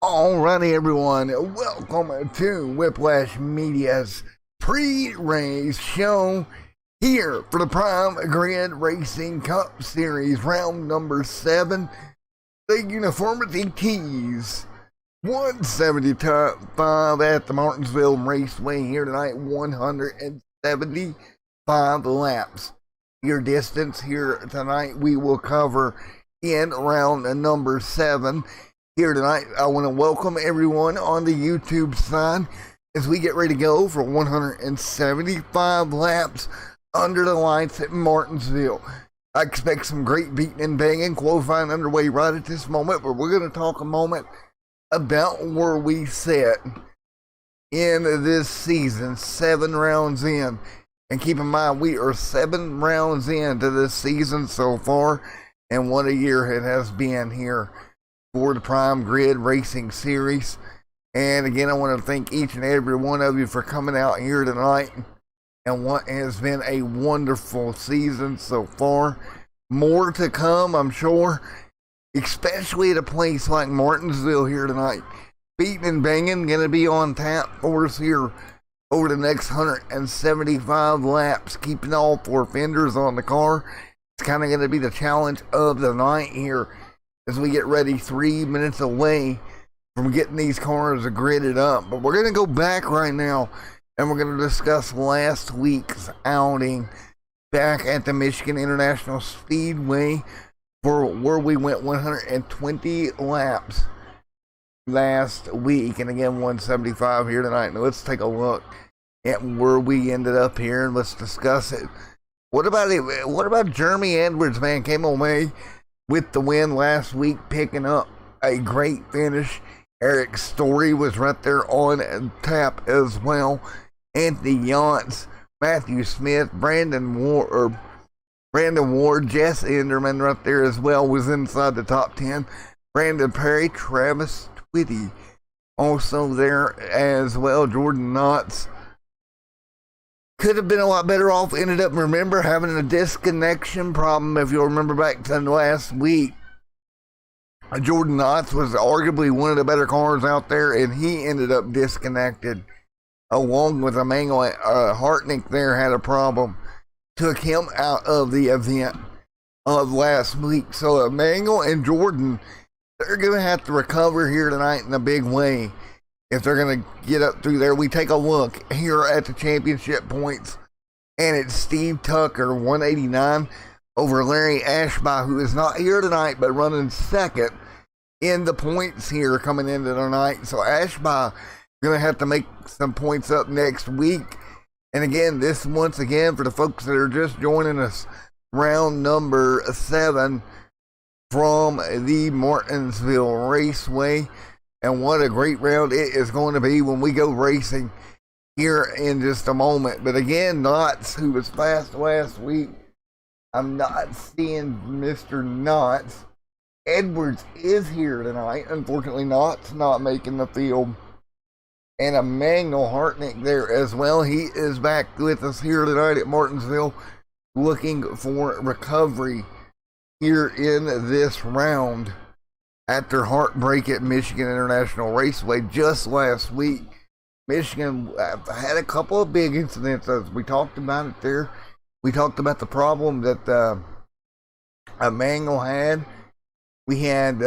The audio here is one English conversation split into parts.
Alrighty, everyone, welcome to Whiplash Media's pre-race show here for the Prime Grid Racing Cup Series, round number 7, the Uniformi Keys, 175 at the Martinsville Raceway here tonight, 175 laps. Your distance here tonight we will cover in round number 7. Here tonight, I want to welcome everyone on the YouTube side as we get ready to go for 175 laps under the lights at Martinsville. I expect some great beating and banging, qualifying underway right at this moment, but we're going to talk a moment about where we sit in this season, 7 rounds in. And keep in mind, we are 7 rounds into this season so far, and what a year it has been here for the Prime Grid Racing Series. And again, I want to thank each and every one of you for coming out here tonight and what has been a wonderful season so far. More to come, I'm sure, especially at a place like Martinsville here tonight. Beating and banging going to be on tap for us here over the next 175 laps, keeping all 4 fenders on the car. It's kind of going to be the challenge of the night here as we get ready, 3 minutes away from getting these cars gridded up. But we're going to go back right now and we're going to discuss last week's outing back at the Michigan International Speedway for where we went 120 laps last week. And again, 175 here tonight. Now let's take a look at where we ended up here and let's discuss it. What about Jeremy Edwards, man? Came away with the win last week, picking up a great finish. Eric Story was right there on tap as well. Anthony Yance, Matthew Smith, Brandon Ward, Jess Enderman right there as well was inside the top 10. Brandon Perry, Travis Twitty also there as well. Jordan Knotts could have been a lot better off. Ended up, remember, having a disconnection problem. If you'll remember back to last week, Jordan Knotts was arguably one of the better cars out there, and he ended up disconnected along with Emmanuel Hartnick there had a problem. Took him out of the event of last week. So Emmanuel and Jordan, they're going to have to recover here tonight in a big way if they're going to get up through there. We take a look here at the championship points, and it's Steve Tucker, 189, over Larry Ashby, who is not here tonight, but running second in the points here coming into the night. So Ashby going to have to make some points up next week. And again, this once again, for the folks that are just joining us, round number 7 from the Martinsville Raceway. And what a great round it is going to be when we go racing here in just a moment. But again, Knotts, who was fast last week, I'm not seeing Mr. Knotts. Edwards is here tonight. Unfortunately, Knotts not making the field. And Emmanuel Hartnick there as well. He is back with us here tonight at Martinsville, looking for recovery here in this round after heartbreak at Michigan International Raceway just last week. Michigan had a couple of big incidents, as we talked about it there. We talked about the problem that Emmanuel had. We had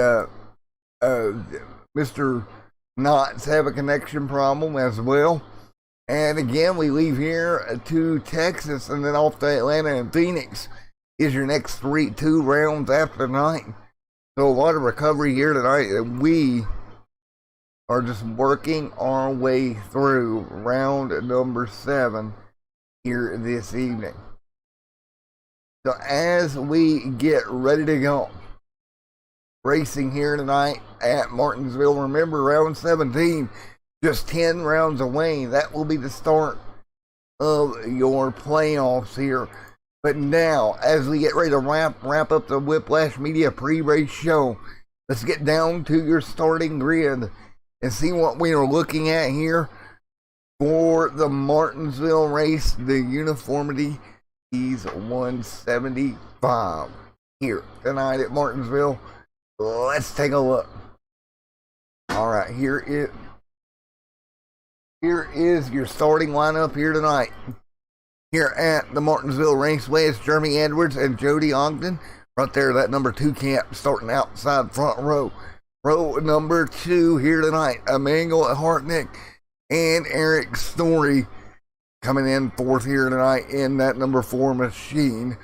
Mr. Knotts have a connection problem as well. And again, we leave here to Texas and then off to Atlanta and Phoenix is your next 2 rounds after tonight. So a lot of recovery here tonight, and we are just working our way through round number 7 here this evening. So as we get ready to go, racing here tonight at Martinsville, remember round 17, just 10 rounds away. That will be the start of your playoffs here. But now, as we get ready to wrap up the Whiplash Media pre-race show, let's get down to your starting grid and see what we are looking at here for the Martinsville race, the Uniformi Keys 175 here tonight at Martinsville. Let's take a look. All right, here is your starting lineup here tonight. Here at the Martinsville Raceway, it's Jeremy Edwards and Jody Ogden. Right there, that number 2 camp starting outside front row. Row number 2 here tonight, Emmanuel Hartnick and Eric Story coming in 4th here tonight in that number 4 machine.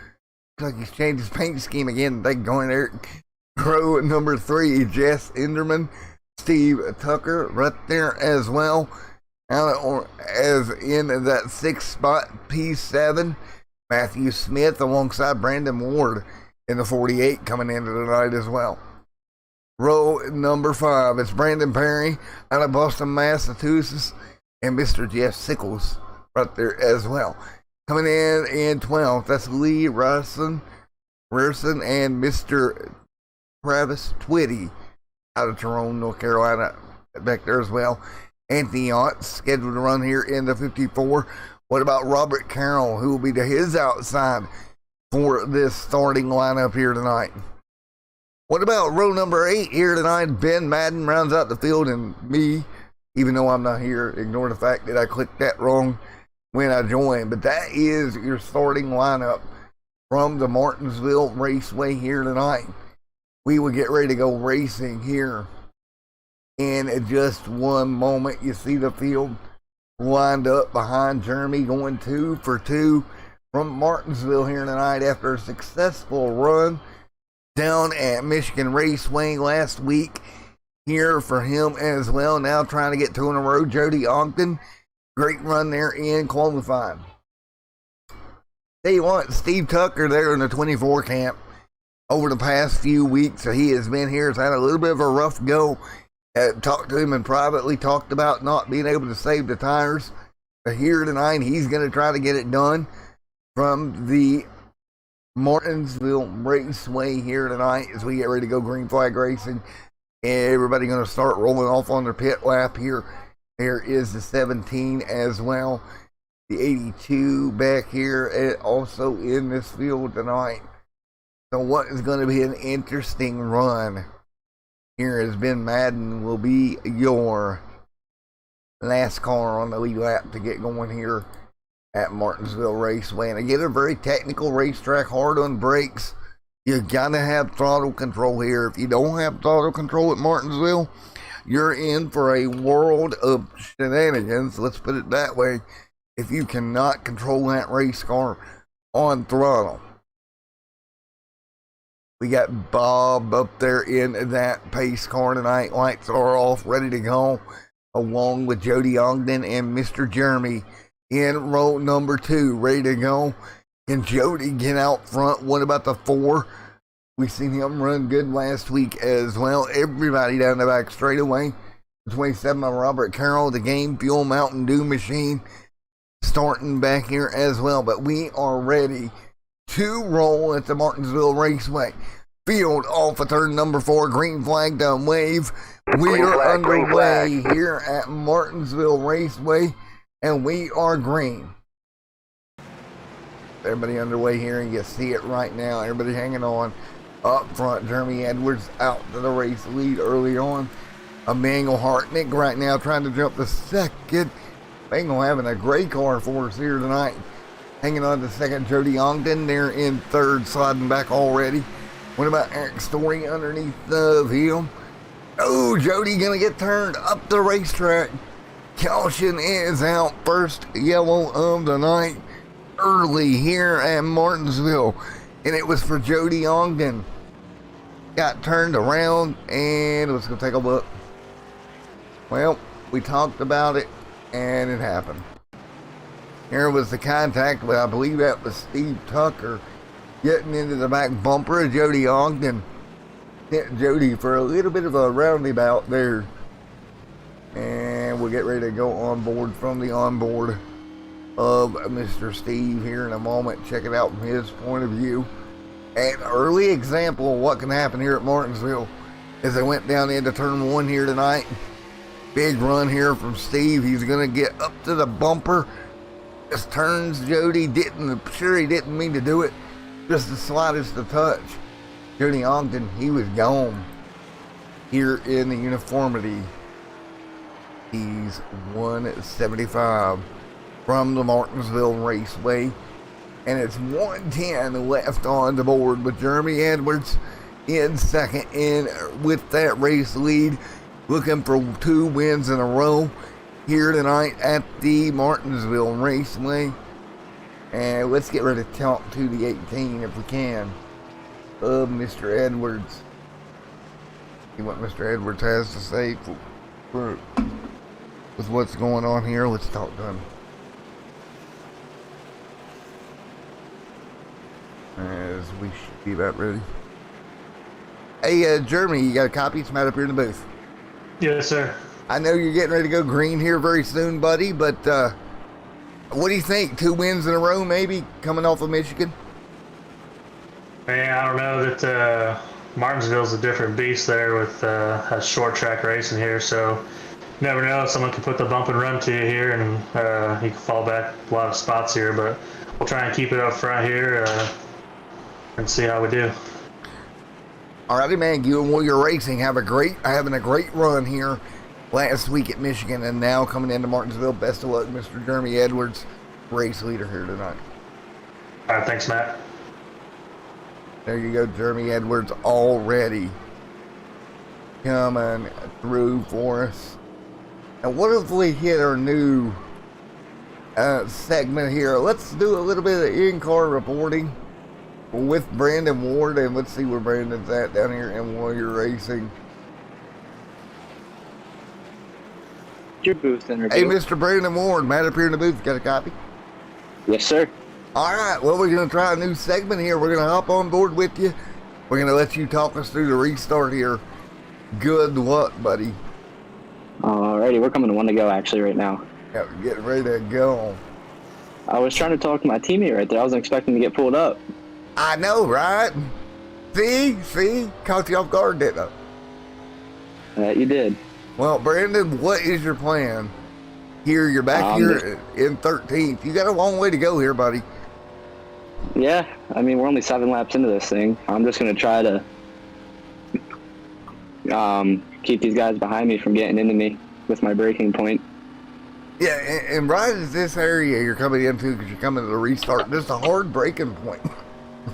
Looks like he's changed his paint scheme again. Thank going, Eric. Row number 3, Jess Enderman, Steve Tucker right there as well. Out as in that 6th spot, P7, Matthew Smith alongside Brandon Ward in the 48 coming into tonight as well. Row number 5, it's Brandon Perry out of Boston, Massachusetts, and Mr. Jeff Sickles right there as well. Coming in 12th, that's Lee Ryerson and Mr. Travis Twitty out of Tyrone, North Carolina, back there as well. Anthony Ott scheduled to run here in the 54. What about Robert Carroll, who will be to his outside for this starting lineup here tonight? What about row number 8 here tonight? Ben Madden rounds out the field, and me, even though I'm not here, ignore the fact that I clicked that wrong when I joined. But that is your starting lineup from the Martinsville Raceway here tonight. We will get ready to go racing here in just one moment. You see the field lined up behind Jeremy, going 2 for 2 from Martinsville here tonight after a successful run down at Michigan Raceway last week. Here for him as well. Now trying to get 2 in a row. Jody Ogden, great run there in qualifying. Tell you what, Steve Tucker there in the 24 camp over the past few weeks he has been here has had a little bit of a rough go. Talked to him and privately talked about not being able to save the tires. But here tonight, he's going to try to get it done from the Martinsville Raceway here tonight as we get ready to go green flag racing. Everybody going to start rolling off on their pit lap here. There is the 17 as well. The 82 back here also in this field tonight. So what is going to be an interesting run here as Ben Madden will be your last car on the lead lap to get going here at Martinsville Raceway. And again, a very technical racetrack, hard on brakes. You gotta have throttle control here. If you don't have throttle control at Martinsville, you're in for a world of shenanigans. Let's put it that way. If you cannot control that race car on throttle. We got Bob up there in that pace car tonight. Lights are off, ready to go, along with Jody Ogden and Mr. Jeremy in row number 2, ready to go. Can Jody get out front? What about the 4? We seen him run good last week as well. Everybody down the back straightaway. The 27 of Robert Carroll, the Game Fuel Mountain Dew machine, starting back here as well. But we are ready to roll at the Martinsville Raceway. Field off of turn number 4, green flag to wave. We are underway here at Martinsville Raceway, and we are green. Everybody underway here, and you see it right now. Everybody hanging on up front. Jeremy Edwards out to the race lead early on. Emmanuel Hartnick right now trying to jump the second. Emmanuel having a great car for us here tonight. Hanging on to second, Jody Ogden there in 3rd, sliding back already. What about Eric Story underneath of him? Oh, Jody gonna get turned up the racetrack. Caution is out. First yellow of the night early here at Martinsville. And it was for Jody Ogden. Got turned around, and let's go take a look. Well, we talked about it, and it happened. Here was the contact, but I believe that was Steve Tucker getting into the back bumper of Jody Ogden. Hit Jody for a little bit of a roundabout there. And we'll get ready to go on board from the onboard of Mr. Steve here in a moment. Check it out from his point of view. An early example of what can happen here at Martinsville as they went down into turn 1 here tonight. Big run here from Steve. He's going to get up to the bumper. Just turns Jody. Sure he didn't mean to do it. Just the slightest of touch. Jody Ogden, he was gone here in the Uniformi He's 175 from the Martinsville Raceway. And it's 110 left on the board with Jeremy Edwards in second in with that race lead, looking for 2 wins in a row here tonight at the Martinsville Raceway. And let's get ready to talk to the 18 if we can of Mr. Edwards. See what Mr. Edwards has to say with what's going on here. Let's talk to him. As we should be about ready. Hey, Jeremy, you got a copy? It's Matt up here in the booth. Yes, sir. I know you're getting ready to go green here very soon, buddy, but what do you think? 2 wins in a row, maybe, coming off of Michigan? Man, I don't know that Martinsville's a different beast there with a short track racing here, so you never know. Someone can put the bump and run to you here, and you can fall back a lot of spots here, but we'll try and keep it up front here and see how we do. Alrighty, man. You and Warrior Racing having a great run here last week at Michigan, and now coming into Martinsville. Best of luck, Mr. Jeremy Edwards, race leader here tonight. All right, thanks, Matt. There you go, Jeremy Edwards already coming through for us. And what if we hit our new segment here? Let's do a little bit of in-car reporting with Brandon Ward, and let's see where Brandon's at down here in Warrior Racing. Your booth interview. Hey, Mr. Brandon Ward, Matt up here in the booth. Got a copy? Yes, sir. All right, well, we're going to try a new segment here. We're going to hop on board with you. We're going to let you talk us through the restart here. Good luck, buddy. Alrighty, we're coming to 1 to go actually right now. Yeah, getting ready to go. I was trying to talk to my teammate right there. I wasn't expecting to get pulled up. I know, right? See? Caught you off guard, didn't I? You did. Well, Brandon, what is your plan? Here, you're back here in 13th. You got a long way to go here, buddy. Yeah, I mean, we're only 7 laps into this thing. I'm just going to try to keep these guys behind me from getting into me with my braking point. Yeah, and right as this area you're coming into, because you're coming to the restart, there's a hard braking point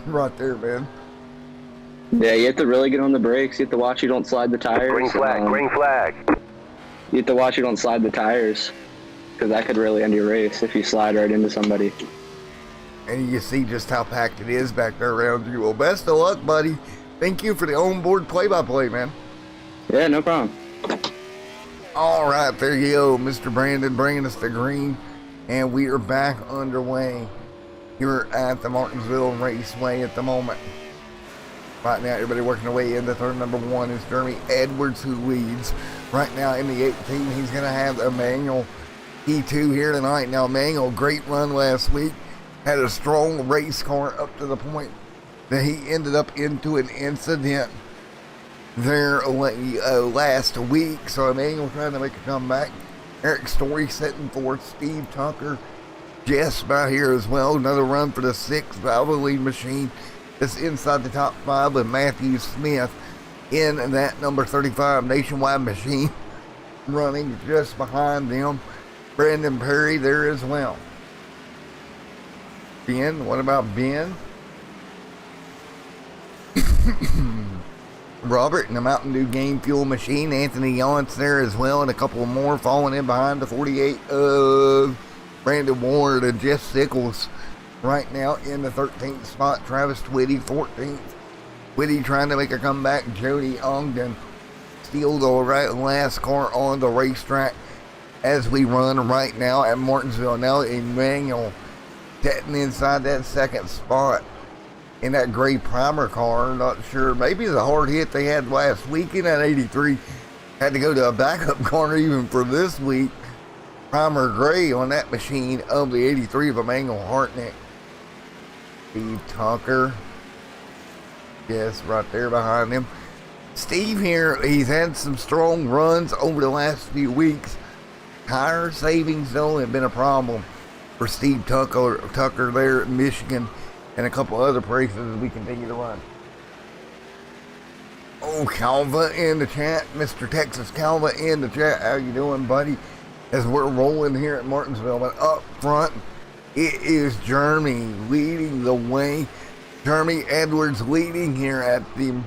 right there, man. Yeah, you have to really get on the brakes. You have to watch you don't slide the tires. Green flag, green flag. You have to watch you don't slide the tires, because that could really end your race if you slide right into somebody. And you see just how packed it is back there around you. Well, best of luck, buddy. Thank you for the onboard play-by-play, man. Yeah, no problem. All right, there you go, Mr. Brandon bringing us to green, and we are back underway here at the Martinsville Raceway at the moment. Right now, everybody working their way into turn number 1 is Jeremy Edwards, who leads. Right now in the 18, he's going to have Emmanuel E2 here tonight. Now, Emmanuel, great run last week, had a strong race car up to the point that he ended up into an incident there last week. So Emmanuel trying to make a comeback. Eric Story setting for Steve Tucker just by here as well. Another run for the 6th Valvoline machine that's inside the top 5 with Matthew Smith in that number 35 Nationwide machine running just behind them. Brandon Perry there as well. Ben, what about Ben? Robert in the Mountain Dew Game Fuel machine. Anthony Yonts there as well, and a couple more falling in behind the 48 of Brandon Ward and Jeff Sickles right now in the 13th spot. Travis Twitty 14th. Twitty trying to make a comeback. Jody Ogden still the last car on the racetrack as we run right now at Martinsville. Now Emmanuel sitting inside that 2nd spot in that gray primer car. Not sure, maybe the hard hit they had last week in that 83 had to go to a backup car even for this week. Primer gray on that machine of the 83 of Emmanuel Hartnett. Steve Tucker, yes, right there behind him. Steve here, he's had some strong runs over the last few weeks. Tire savings though have been a problem for Steve Tucker there at Michigan and a couple other places as we continue to run. Oh, Calva in the chat, Mr. Texas Calva in the chat. How you doing, buddy? As we're rolling here at Martinsville, but up front, it is Jeremy leading the way. Jeremy Edwards leading here at the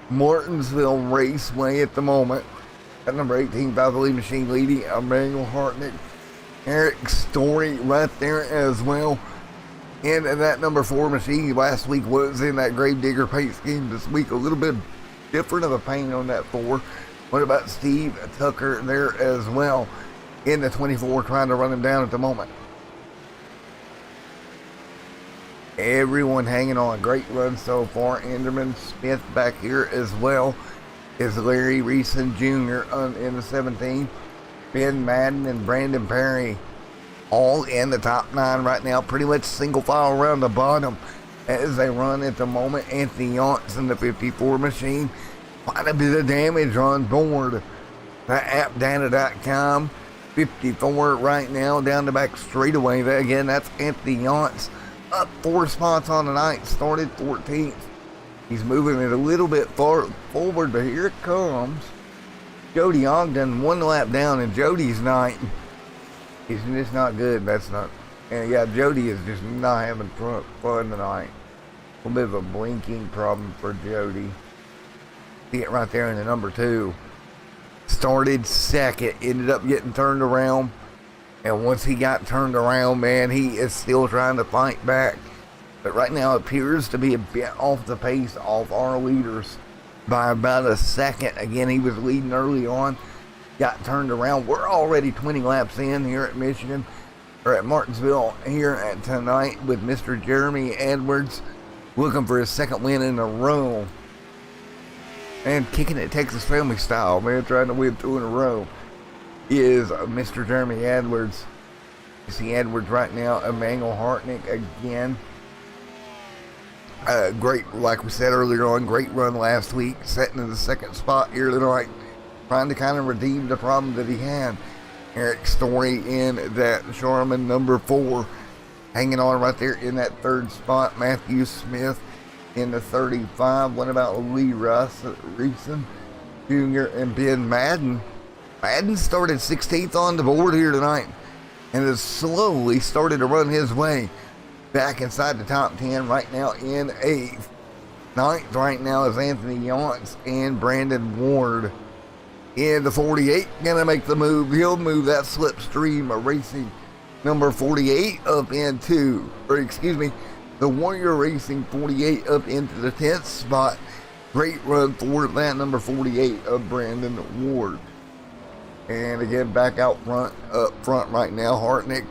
Martinsville Raceway at the moment. At number 18, Valvoline Machine leading. Emmanuel Hartnick, Eric Story right there as well. And that number 4 machine last week was in that Gravedigger paint scheme. This week a little bit different of a paint on that 4. What about Steve Tucker there as well in the 24, trying to run him down at the moment. Everyone hanging on. Great run so far. Enderman Smith back here as well is Larry Reeson Jr. In the 17. Ben Madden and Brandon Perry all in the top 9 right now. Pretty much single file around the bottom as they run at the moment. Anthony Yonts in the 54 machine. Quite a bit of damage on board. That appdata.com 54 right now down the back straightaway. Again, that's Anthony Yonts. Up 4 spots on the night. Started 14th. He's moving it a little bit forward, but here it comes. Jody Ogden 1 lap down, and Jody's night is just not good. That's not. And yeah, Jody is just not having fun tonight. A little bit of a blinking problem for Jody. See it right there in the number 2. Started second, ended up getting turned around. And once he got turned around, man, he is still trying to fight back. But right now it appears to be a bit off the pace off our leaders by about a second. Again, he was leading early on, got turned around. We're already 20 laps in here at Michigan, or at Martinsville here at tonight with Mr. Jeremy Edwards looking for his 2nd win in a row. And kicking it Texas family style, man, trying to win 2 in a row is Mr. Jeremy Edwards. You see Edwards right now. Emmanuel Hartnick again. Great, like we said earlier on, great run last week, setting in the 2nd spot here tonight, trying to kind of redeem the problem that he had. Eric Story in that Charmin number 4, hanging on right there in that 3rd spot. Matthew Smith in the 35. What about Lee Reeson Jr. and Ben Madden? Madden started 16th on the board here tonight and has slowly started to run his way back inside the top 10 right now in 8th. 9th right now is Anthony Yonts and Brandon Ward. In the 48, gonna make the move. He'll move that Slipstream Racing number 48 up into, the Warrior Racing 48 up into the 10th spot. Great run for that number 48 of Brandon Ward. And again, back out front, up front right now, Hartnick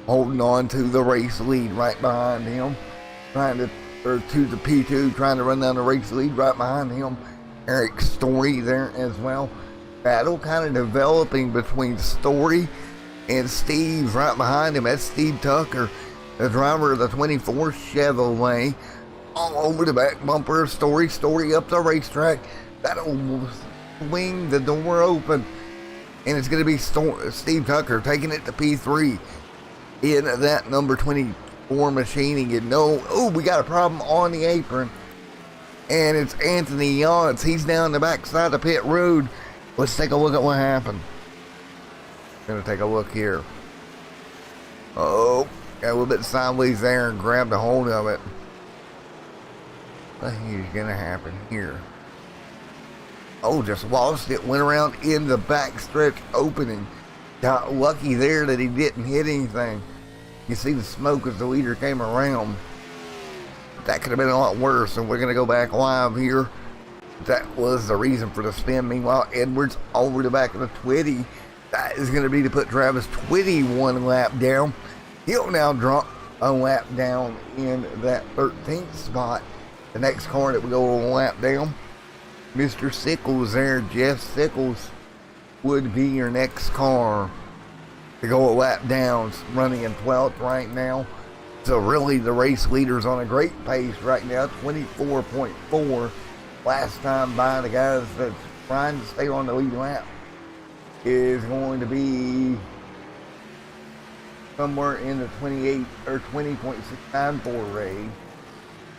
holding on to the race lead right behind him, to the P2, trying to run down the race lead right behind him. Eric Story there as well. Battle kind of developing between Story and Steve right behind him. That's Steve Tucker, the driver of the 24 Chevrolet. All over the back bumper of Story up the racetrack. That'll swing the door open. And it's going to be Steve Tucker taking it to P3 in that number 24 machine. And we got a problem on the apron. And it's Anthony Yonts. He's down the backside of pit road. Let's take a look at what happened. Going to take a look here. Oh, got a little bit sideways there and grabbed a hold of it. What is going to happen here? Oh, just lost it. Went around in the backstretch opening. Got lucky there that he didn't hit anything. You see the smoke as the leader came around. That could have been a lot worse, and we're going to go back live here. That was the reason for the spin. Meanwhile, Edwards over the back of the Twitty. That is going to be to put Travis Twitty 1 lap down. He'll now drop a lap down in that 13th spot. The next car that will go a lap down, Mr. Sickles there, Jeff Sickles, would be your next car to go a lap down, running in 12th right now. So really the race leader's on a great pace right now, 24.4. Last time by the guys that's trying to stay on the lead lap is going to be somewhere in the 28 or 20.694 range.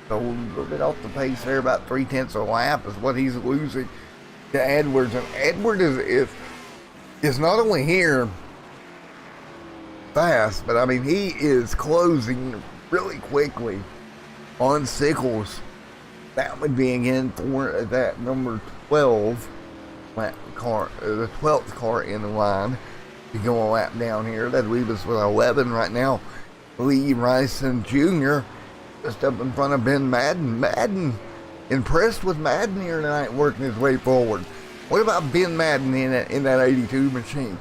So a little bit off the pace there, about 3/10 of a lap is what he's losing to Edwards. And Edwards is not only here fast, but I mean he is closing really quickly on Sickles. That would be again for that number 12 lap car, the 12th car in the line to go a lap down here. That'd leave us with 11 right now. Lee Ryson Jr. just up in front of Ben Madden. Madden, impressed with Madden here tonight, working his way forward. What about Ben Madden in that 82 machine?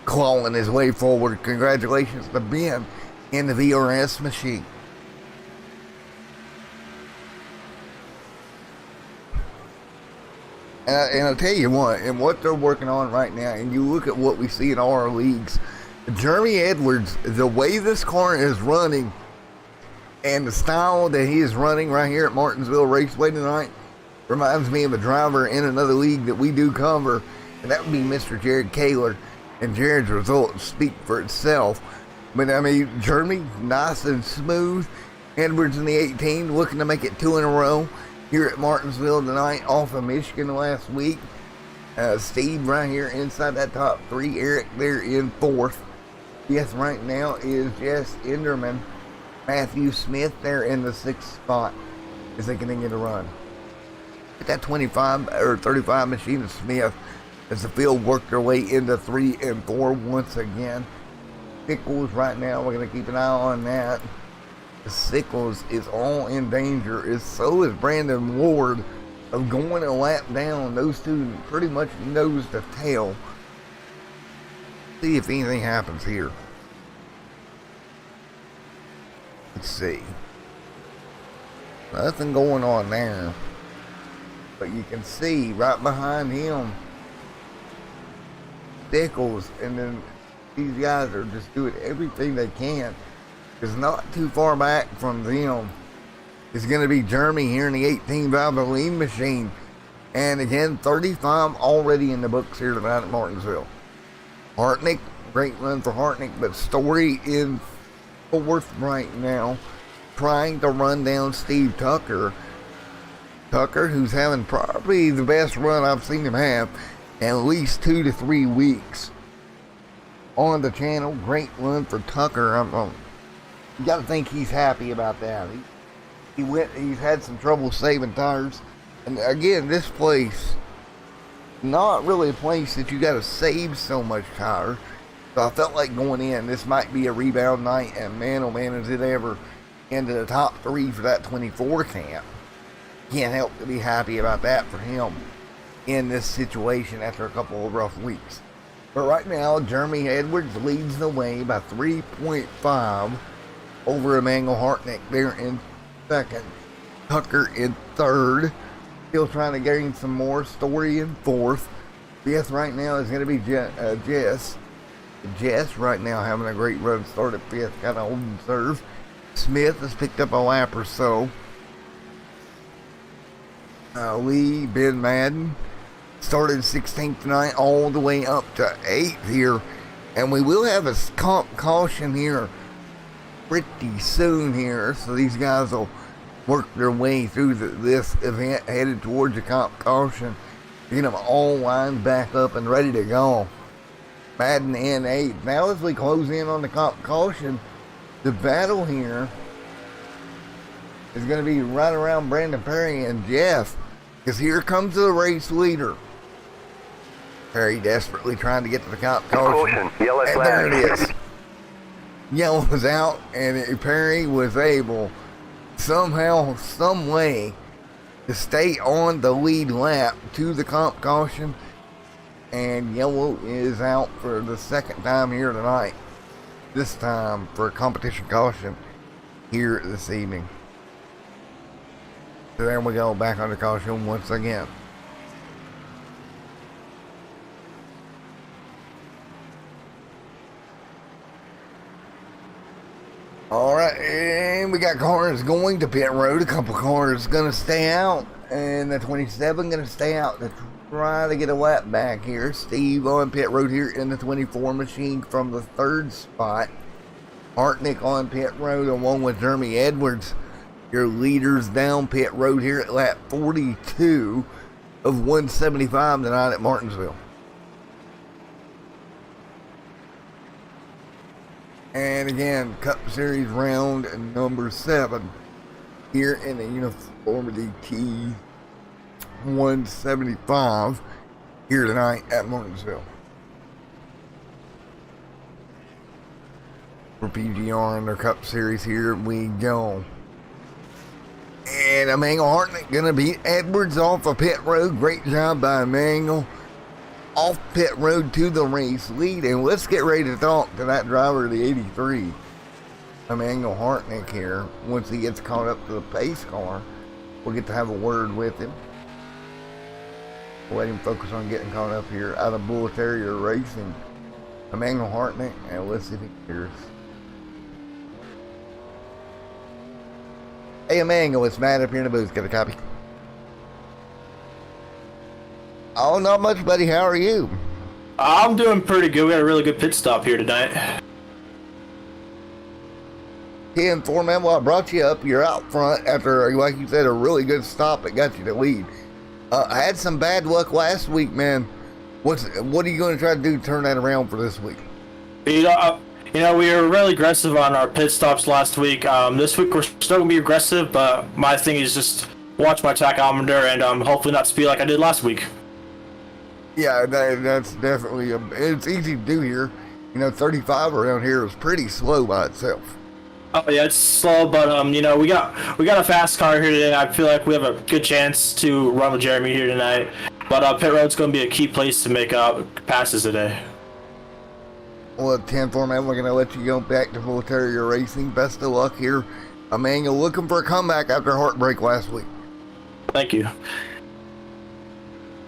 Clawing his way forward. Congratulations to Ben in the VRS machine. And I'll tell you what, and what they're working on right now, and you look at what we see in all our leagues, Jeremy Edwards, the way this car is running, and the style that he is running right here at Martinsville Raceway tonight, reminds me of a driver in another league that we do cover, and that would be Mr. Jared Kaler, and Jared's results speak for itself. But I mean, Jeremy, nice and smooth. Edwards in the 18, looking to make it 2 in a row here at Martinsville tonight, off of Michigan last week. Steve right here inside that top 3. Eric there in 4th. Yes, right now is Jess Enderman. Matthew Smith there in the 6th spot as they can get a run. At that 25 or 35 machine of Smith as the field worked their way into 3 and 4 once again. Sickles right now, we're going to keep an eye on that. Sickles is all in danger, so is Brandon Ward of going a lap down. Those two pretty much nose to tail. See if anything happens here. Let's see. Nothing going on there. But you can see right behind him, Sickles, and then these guys are just doing everything they can. Is not too far back from them is going to be Jeremy here in the 18 Valvoline machine. And again, 35 already in the books here tonight at Martinsville. Hartnick, great run for Hartnick, but Story in 4th right now, trying to run down Steve Tucker. Tucker, who's having probably the best run I've seen him have in at least 2 to 3 weeks on the channel. Great run for Tucker. You got to think he's happy about that. He's had some trouble saving tires, and again, this place, not really a place that you got to save so much tire. So I felt like going in, this might be a rebound night, and man, oh man, is it ever into the top 3 for that 24 camp. Can't help to be happy about that for him in this situation after a couple of rough weeks. But right now, Jeremy Edwards leads the way by 3.5. over Emmanuel Hartnick there in 2nd. Tucker in 3rd. Still trying to gain some more. Story in 4th. 5th right now is going to be Jess. Jess right now having a great run. Start at 5th. Kind of holding serve. Smith has picked up a lap or so. Lee, Ben Madden started 16th tonight all the way up to 8th here. And we will have a comp caution here pretty soon here, so these guys will work their way through this event headed towards the comp caution, get them all lined back up and ready to go. Madden in 8th. Now as we close in on the comp caution, the battle here is going to be right around Brandon Perry and Jeff, because here comes the race leader. Perry desperately trying to get to the comp caution. Yellow flag. And there it is. Yellow was out, and Perry was able somehow, some way, to stay on the lead lap to the comp caution, and yellow is out for the 2nd time here tonight. This time for a competition caution here this evening. So there we go, back under caution once again. Alright, and we got cars going to pit road. A couple cars going to stay out. And the 27 going to stay out to try to get a lap back here. Steve on pit road here in the 24 machine from the 3rd spot. Hartnick on pit road along with Jeremy Edwards Your leaders down pit road here at lap 42 of 175 tonight at Martinsville. And again, Cup Series round number 7 here in the Uniformi T175 here tonight at Martinsville. For PGR in their Cup Series, here we go. And Emmanuel Hartnett gonna beat Edwards off of pit road. Great job by Emmanuel. Off pit road to the race lead. And let's get ready to talk to that driver of the 83. Emmanuel Hartnett here. Once he gets caught up to the pace car, we'll get to have a word with him. We'll let him focus on getting caught up here out of Bull Terrier Racing. Emmanuel Hartnett, and let's see if he hears. Hey Emmanuel, it's Matt up here in the booth. Got a copy? Oh, not much, buddy. How are you? I'm doing pretty good. We had a really good pit stop here tonight. Ken Foreman, well, I brought you up. You're out front after, like you said, a really good stop that got you the lead. I had some bad luck last week, man. What are you going to try to do to turn that around for this week? You know, we were really aggressive on our pit stops last week. This week we're still going to be aggressive, but my thing is just watch my tachometer and hopefully not speed like I did last week. Yeah, that's definitely, it's easy to do here. 35 around here is pretty slow by itself. Oh yeah, it's slow, but we got a fast car here today. I feel like we have a good chance to run with Jeremy here tonight. But pit road's going to be a key place to make passes today. Well, 10 Foreman, we're going to let you go back to Bull Terrier Racing. Best of luck here. Emmanuel looking for a comeback after heartbreak last week. Thank you.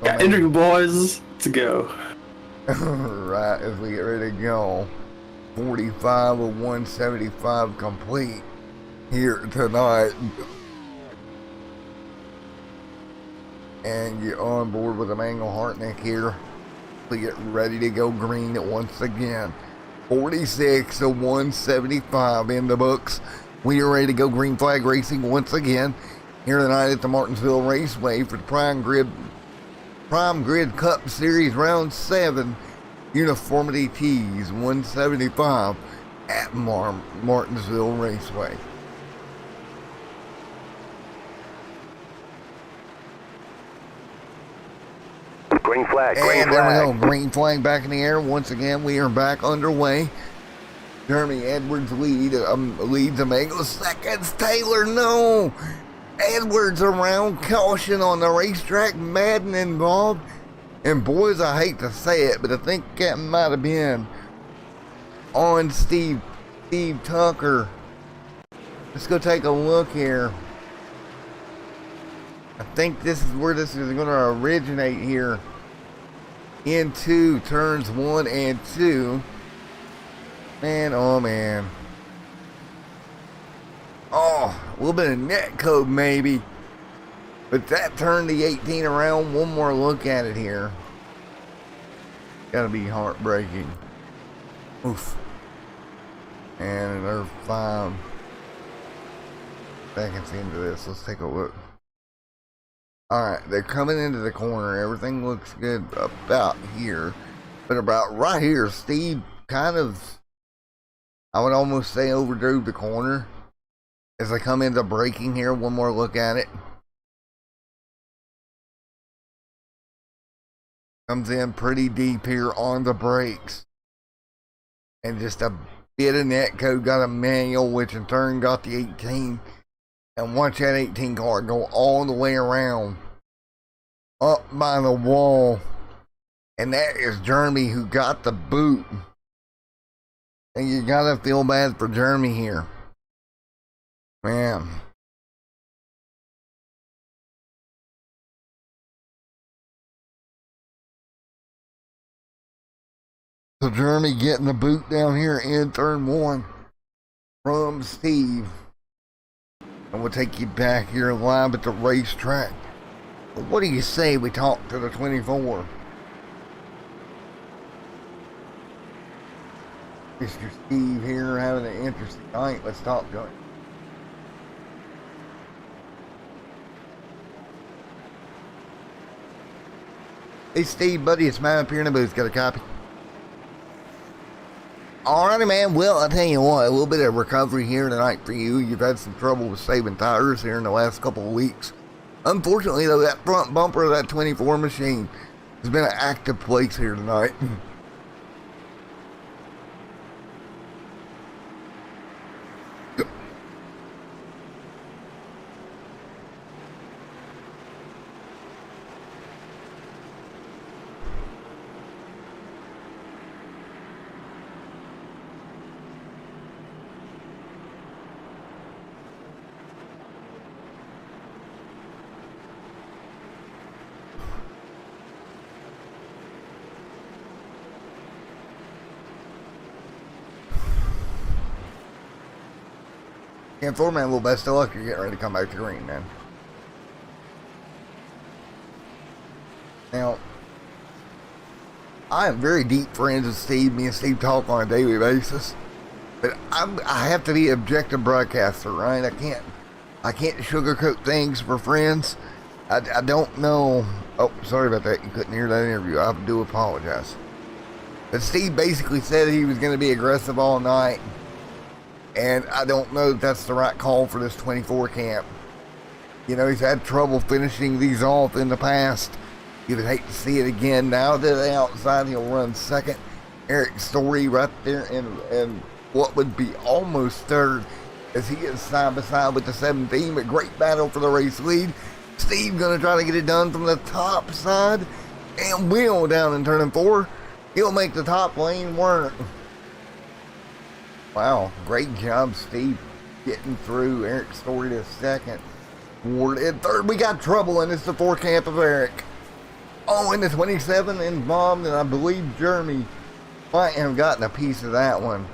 Got interview, boys. Let's go. Right, as we get ready to go. 45 of 175 complete here tonight. And you're on board with Emmanuel Hartnett here. We get ready to go green once again. 46 of 175 in the books. We are ready to go green flag racing once again here tonight at the Martinsville Raceway for the Prime Grid Cup Series Round 7 Uniformi T's 175 at Martinsville Raceway. Green flag, And there we go, green flag back in the air. Once again, we are back underway. Jeremy Edwards leads Emmanuel. Seconds, Taylor, no! Edwards around, caution on the racetrack, Madden involved. And boys, I hate to say it, but I think that might have been on Steve Tucker. Let's go take a look here. I think this is where this is going to originate here. Into turns 1 and 2. Man, oh man. Oh, a little bit of net code maybe. But that turned the 18 around. One more look at it here. Gotta be heartbreaking. Oof. And another 5 seconds into this. Let's take a look. Alright, they're coming into the corner. Everything looks good about here. But about right here, Steve kind of, I would almost say, overdrove the corner. As they come into braking here, one more look at it. Comes in pretty deep here on the brakes. And just a bit of net code, got a manual, which in turn got the 18. And watch that 18 car go all the way around up by the wall. And that is Jeremy who got the boot. And you gotta feel bad for Jeremy here. Man. So Jeremy getting the boot down here in turn 1 from Steve. And we'll take you back here live at the racetrack. What do you say we talk to the 24? Mr. Steve here having an interesting night. Let's talk to him. Hey Steve, buddy, it's Matt up here in the booth. Got a copy? Alrighty, man. Well, I'll tell you what, a little bit of recovery here tonight for you. You've had some trouble with saving tires here in the last couple of weeks. Unfortunately, though, that front bumper of that 24 machine has been an active place here tonight. And Foreman, well, best of luck. You're getting ready to come back to green, man. Now, I am very deep friends with Steve. Me and Steve talk on a daily basis. But I have to be an objective broadcaster, right? I can't sugarcoat things for friends. I don't know. Oh, sorry about that. You couldn't hear that interview. I do apologize. But Steve basically said he was going to be aggressive all night. And I don't know if that's the right call for this 24 camp. You know, he's had trouble finishing these off in the past. You would hate to see it again. Now that they're outside, he'll run second. Eric Story right there in what would be almost third as he is side by side with the 17. But great battle for the race lead. Steve going to try to get it done from the top side. And Will down in turning 4. He'll make the top lane work. Wow, great job, Steve, getting through. Eric Story to second. Ward in third. We got trouble, and it's the 4 camp of Eric. Oh, and the 27 involved, and I believe Jeremy might have gotten a piece of that one.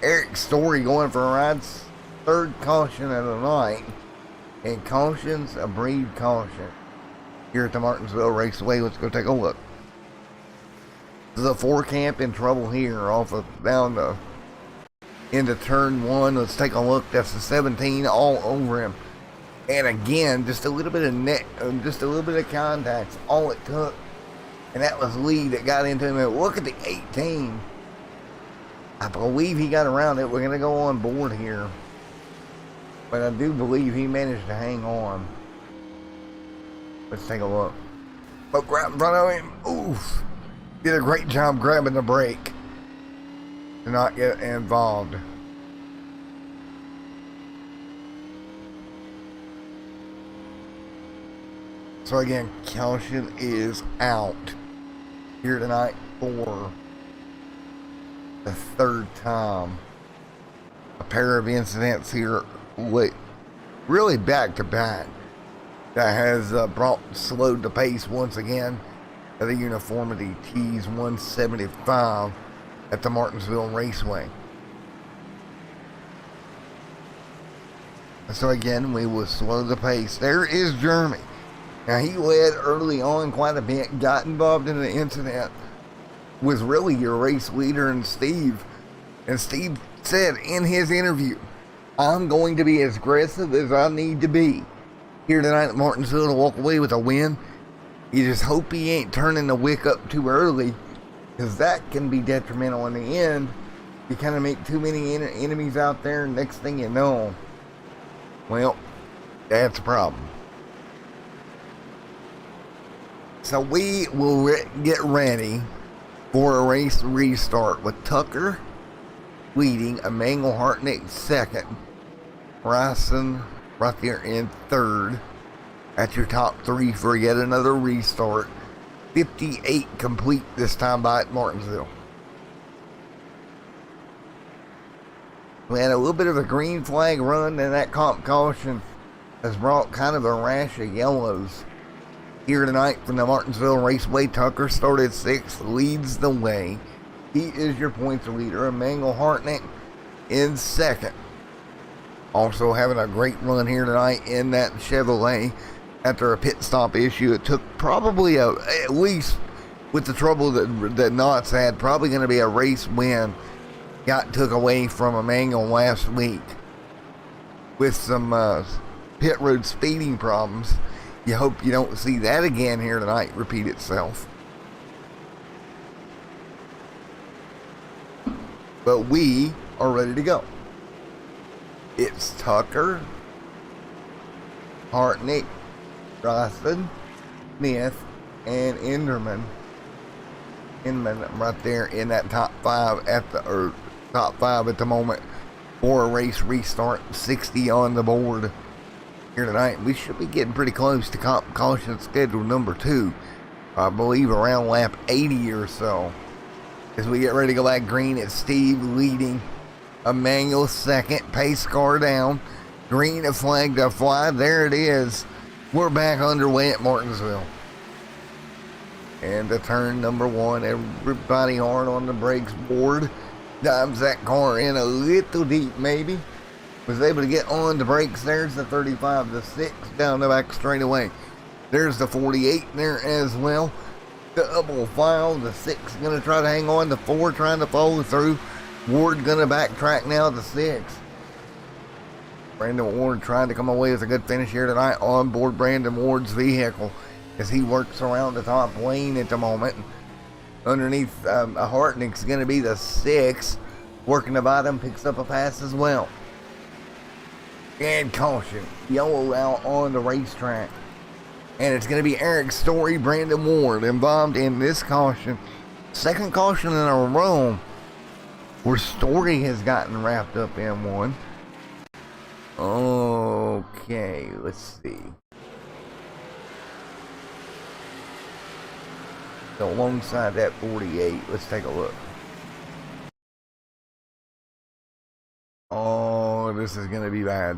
Eric Story going for a ride. Third caution of the night. And caution's a breed caution. Here at the Martinsville Raceway, let's go take a look. The 4 camp in trouble here off of down the into turn 1. Let's take a look. That's the 17 all over him. And again, just a little bit of just a little bit of contacts. All it took. And that was Lee that got into him. And look at the 18. I believe he got around it. We're going to go on board here. But I do believe he managed to hang on. Let's take a look. But right in front of him. Oof. Did a great job grabbing the brake to not get involved. So again, caution is out here tonight for the 3rd time. A pair of incidents here, really back to back, that has slowed the pace once again of the Uniformi T's 175 at the Martinsville Raceway. So again, we will slow the pace. There is Jeremy. Now he led early on quite a bit, got involved in the incident, was really your race leader and Steve. And Steve said in his interview, I'm going to be as aggressive as I need to be here tonight at Martinsville to walk away with a win. You just hope he ain't turning the wick up too early, because that can be detrimental in the end. You kind of make too many enemies out there, and next thing you know, well, that's a problem. So we will get ready for a race restart with Tucker leading, Emmanuel Hartnett second, Bryson right there in third. That's your top 3 for yet another restart. 58 complete this time by at Martinsville. We had a little bit of a green flag run, and that comp caution has brought kind of a rash of yellows here tonight from the Martinsville Raceway. Tucker started 6th, leads the way. He is your points leader. Emmanuel Hartnett in second. Also having a great run here tonight in that Chevrolet after a pit stop issue. It took probably at least with the trouble that Knott's had, probably going to be a race win. Took away from Emmanuel last week with some pit road speeding problems. You hope you don't see that again here tonight repeat itself. But we are ready to go. It's Tucker, Hartnett, Roston, Smith, and Inman right there in that top five at the moment for a race restart. 60 on the board here tonight. We should be getting pretty close to caution schedule number 2. I believe around lap 80 or so. As we get ready to go back green, it's Steve leading. Emmanuel second, pace car down. Green, a flag to fly. There it is. We're back underway at Martinsville. And the turn number 1, everybody hard on the brakes board. Dives that car in a little deep, maybe. Was able to get on the brakes. There's the 35, the 6 down the back straightaway. There's the 48 there as well. Double file. The 6 going to try to hang on. The 4 trying to follow through. Ward going to backtrack now. The 6. Brandon Ward trying to come away with a good finish here tonight on board Brandon Ward's vehicle as he works around the top lane at the moment. Underneath Hartnett's going to be the 6. Working the bottom, picks up a pass as well. And caution. Yellow out on the racetrack. And it's going to be Eric Story, Brandon Ward involved in this caution. Second caution in a row where Story has gotten wrapped up in one. Okay, let's see. So alongside that 48, let's take a look. Oh, this is going to be bad.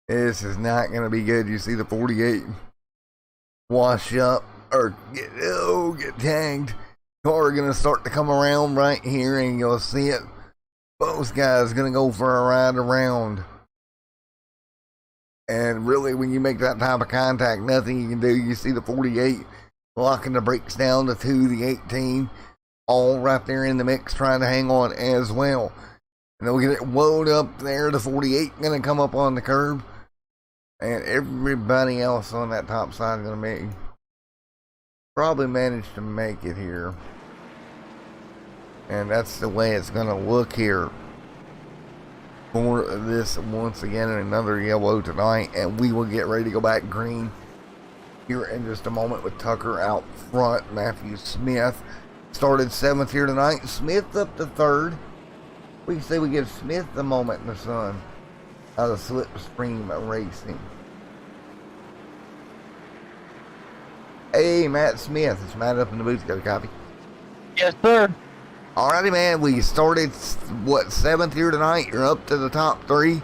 This is not going to be good. You see the 48 wash up or get tagged. Car going to start to come around right here and you'll see it. Both guys going to go for a ride around. And really, when you make that type of contact, nothing you can do. You see the 48 locking the brakes down, the 2, the 18, all right there in the mix trying to hang on as well. And then we get it woed up there. The 48 going to come up on the curb. And everybody else on that top side is going to probably manage to make it here. And that's the way it's going to look here for this once again. Another yellow tonight. And we will get ready to go back green here in just a moment with Tucker out front. Matthew Smith started 7th here tonight. Smith up to 3rd. We can say we give Smith the moment in the sun out of Slipstream Racing. Hey, Matt Smith. It's Matt up in the booth. Got a copy? Yes, sir. Alrighty, man. We started, 7th here tonight. You're up to the top 3.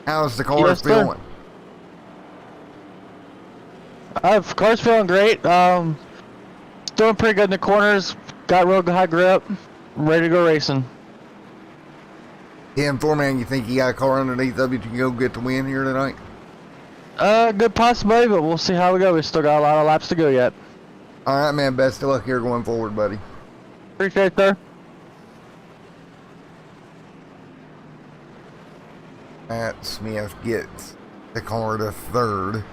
How's the car feeling? Car's feeling great. Doing pretty good in the corners. Got real high grip. Ready to go racing. Tim Foreman, you think you got a car underneath of you to go get the win here tonight? Good possibility, but we'll see how we go. We still got a lot of laps to go yet. Alright, man. Best of luck here going forward, buddy. Appreciate it, sir. Matt Smith gets the car to 3rd.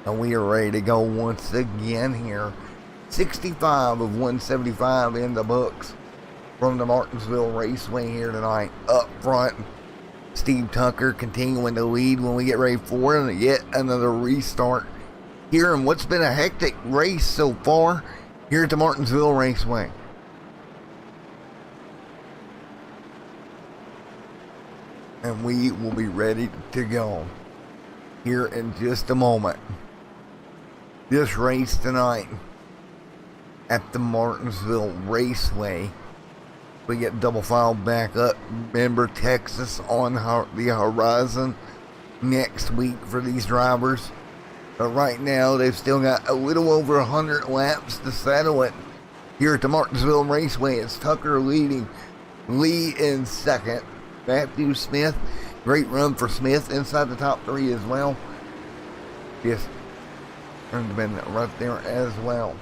And we are ready to go once again here. 65 of 175 in the books from the Martinsville Raceway here tonight. Up front, Steve Tucker continuing to lead when we get ready for yet another restart here in what's been a hectic race so far here at the Martinsville Raceway. And we will be ready to go here in just a moment. This race tonight at the Martinsville Raceway, we get double file back up. Remember, Texas on the horizon next week for these drivers. But right now, they've still got a little over 100 laps to settle it here at the Martinsville Raceway. It's Tucker leading. Lee in 2nd. Matthew Smith. Great run for Smith inside the top 3 as well. Yes. And been right there as well.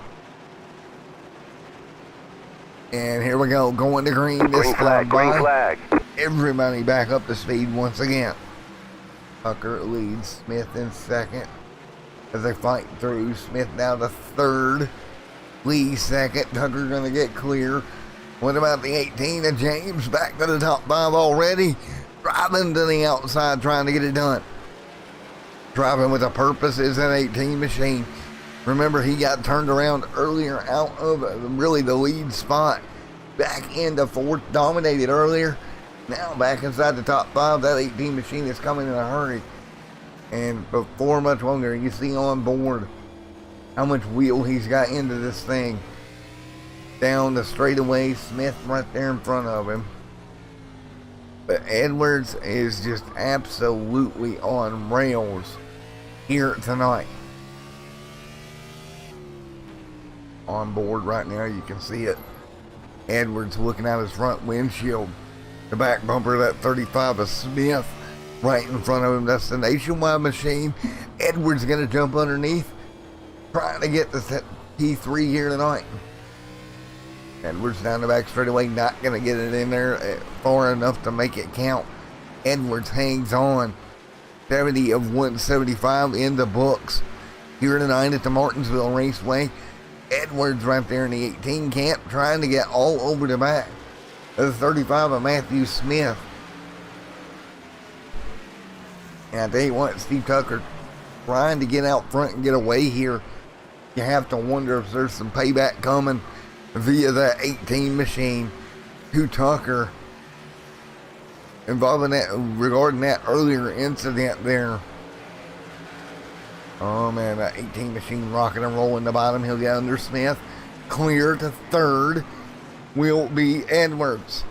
And here we go, going to green this Green flag, green flag. Everybody back up to speed once again. Tucker leads, Smith in 2nd. as they fight through. Smith now to third. Lee second. Tucker going to get clear. What about the 18 of James? Back to the top 5 already. Driving to the outside, trying to get it done. Driving with a purpose is an 18 machine. Remember, he got turned around earlier out of really the lead spot. Back into fourth, dominated earlier. Now back inside the top 5. That 18 machine is coming in a hurry. And before much longer, you see on board how much wheel he's got into this thing. Down the straightaway, Smith right there in front of him. But Edwards is just absolutely on rails here tonight. On board right now, you can see it. Edwards looking at his front windshield. The back bumper of that 35 of Smith right in front of him. That's the Nationwide machine. Edwards going to jump underneath, trying to get the P3 here tonight. Edwards down the back straightaway, not going to get it in there far enough to make it count. Edwards hangs on. 70 of 175 in the books here tonight at the Martinsville Raceway. Edwards right there in the 18 camp, trying to get all over the back of the 35 of Matthew Smith. And I tell you what, Steve Tucker trying to get out front and get away here. You have to wonder if there's some payback coming via that 18 machine to Tucker involving that, regarding that earlier incident there. Oh man, that 18 machine rocking and rolling the bottom. He'll get under Smith. Clear to third will be Edwards.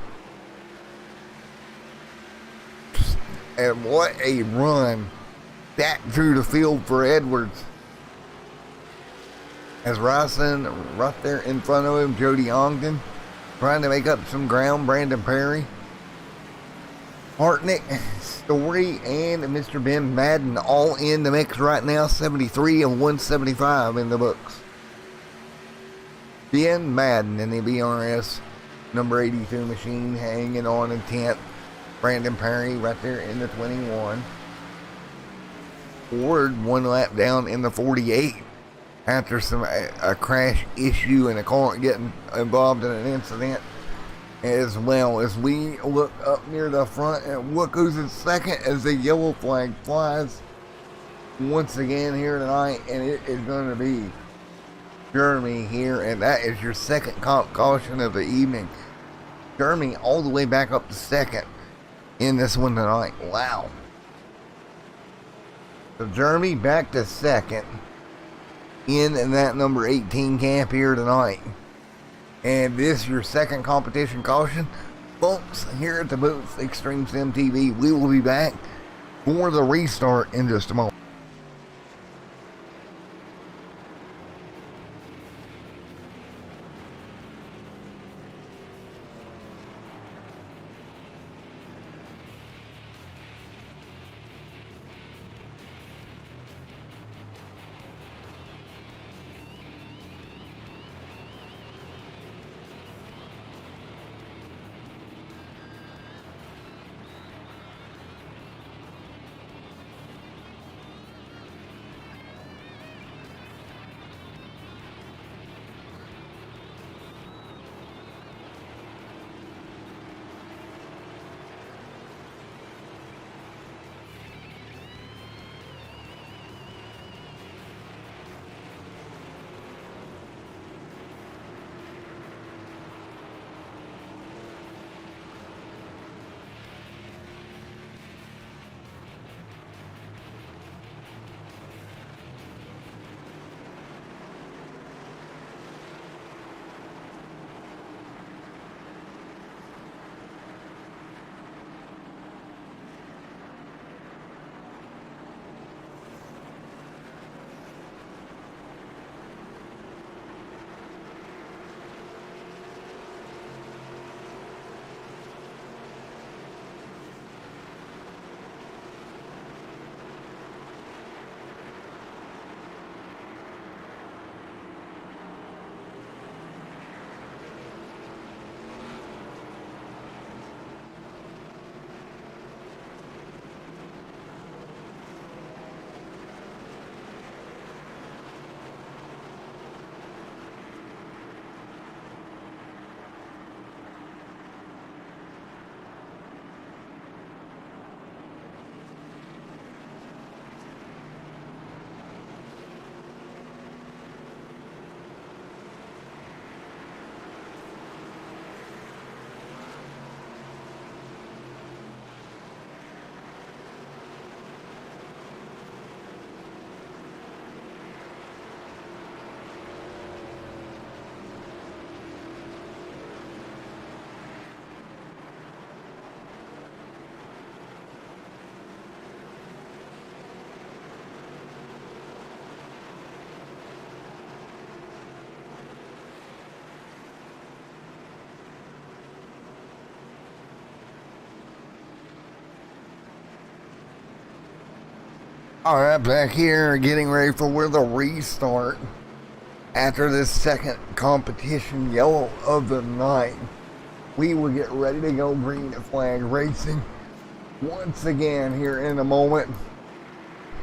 And what a run back through the field for Edwards. As Ryson right there in front of him, Jody Ogden trying to make up some ground. Brandon Perry, Hartnick, Story, and Mr. Ben Madden all in the mix right now. 73 of 175 in the books. Ben Madden in the BRS number 82 machine hanging on in 10th. Brandon Perry right there in the 21. Ford one lap down in the 48 after a crash issue and a car getting involved in an incident. As well as we look up near the front, and look who's in second as the yellow flag flies once again here tonight, and it is going to be Jeremy here, and that is your second caution of the evening. Jeremy all the way back up to second in this one tonight. Wow. So Jeremy back to second in that number 18 camp here tonight. And this is your second competition caution. Folks, here at the booth, Extreme Sim TV, we will be back for the restart in just a moment. All right, back here, getting ready for the restart. After this second competition, yellow of the night, we will get ready to go green flag racing once again here in a moment.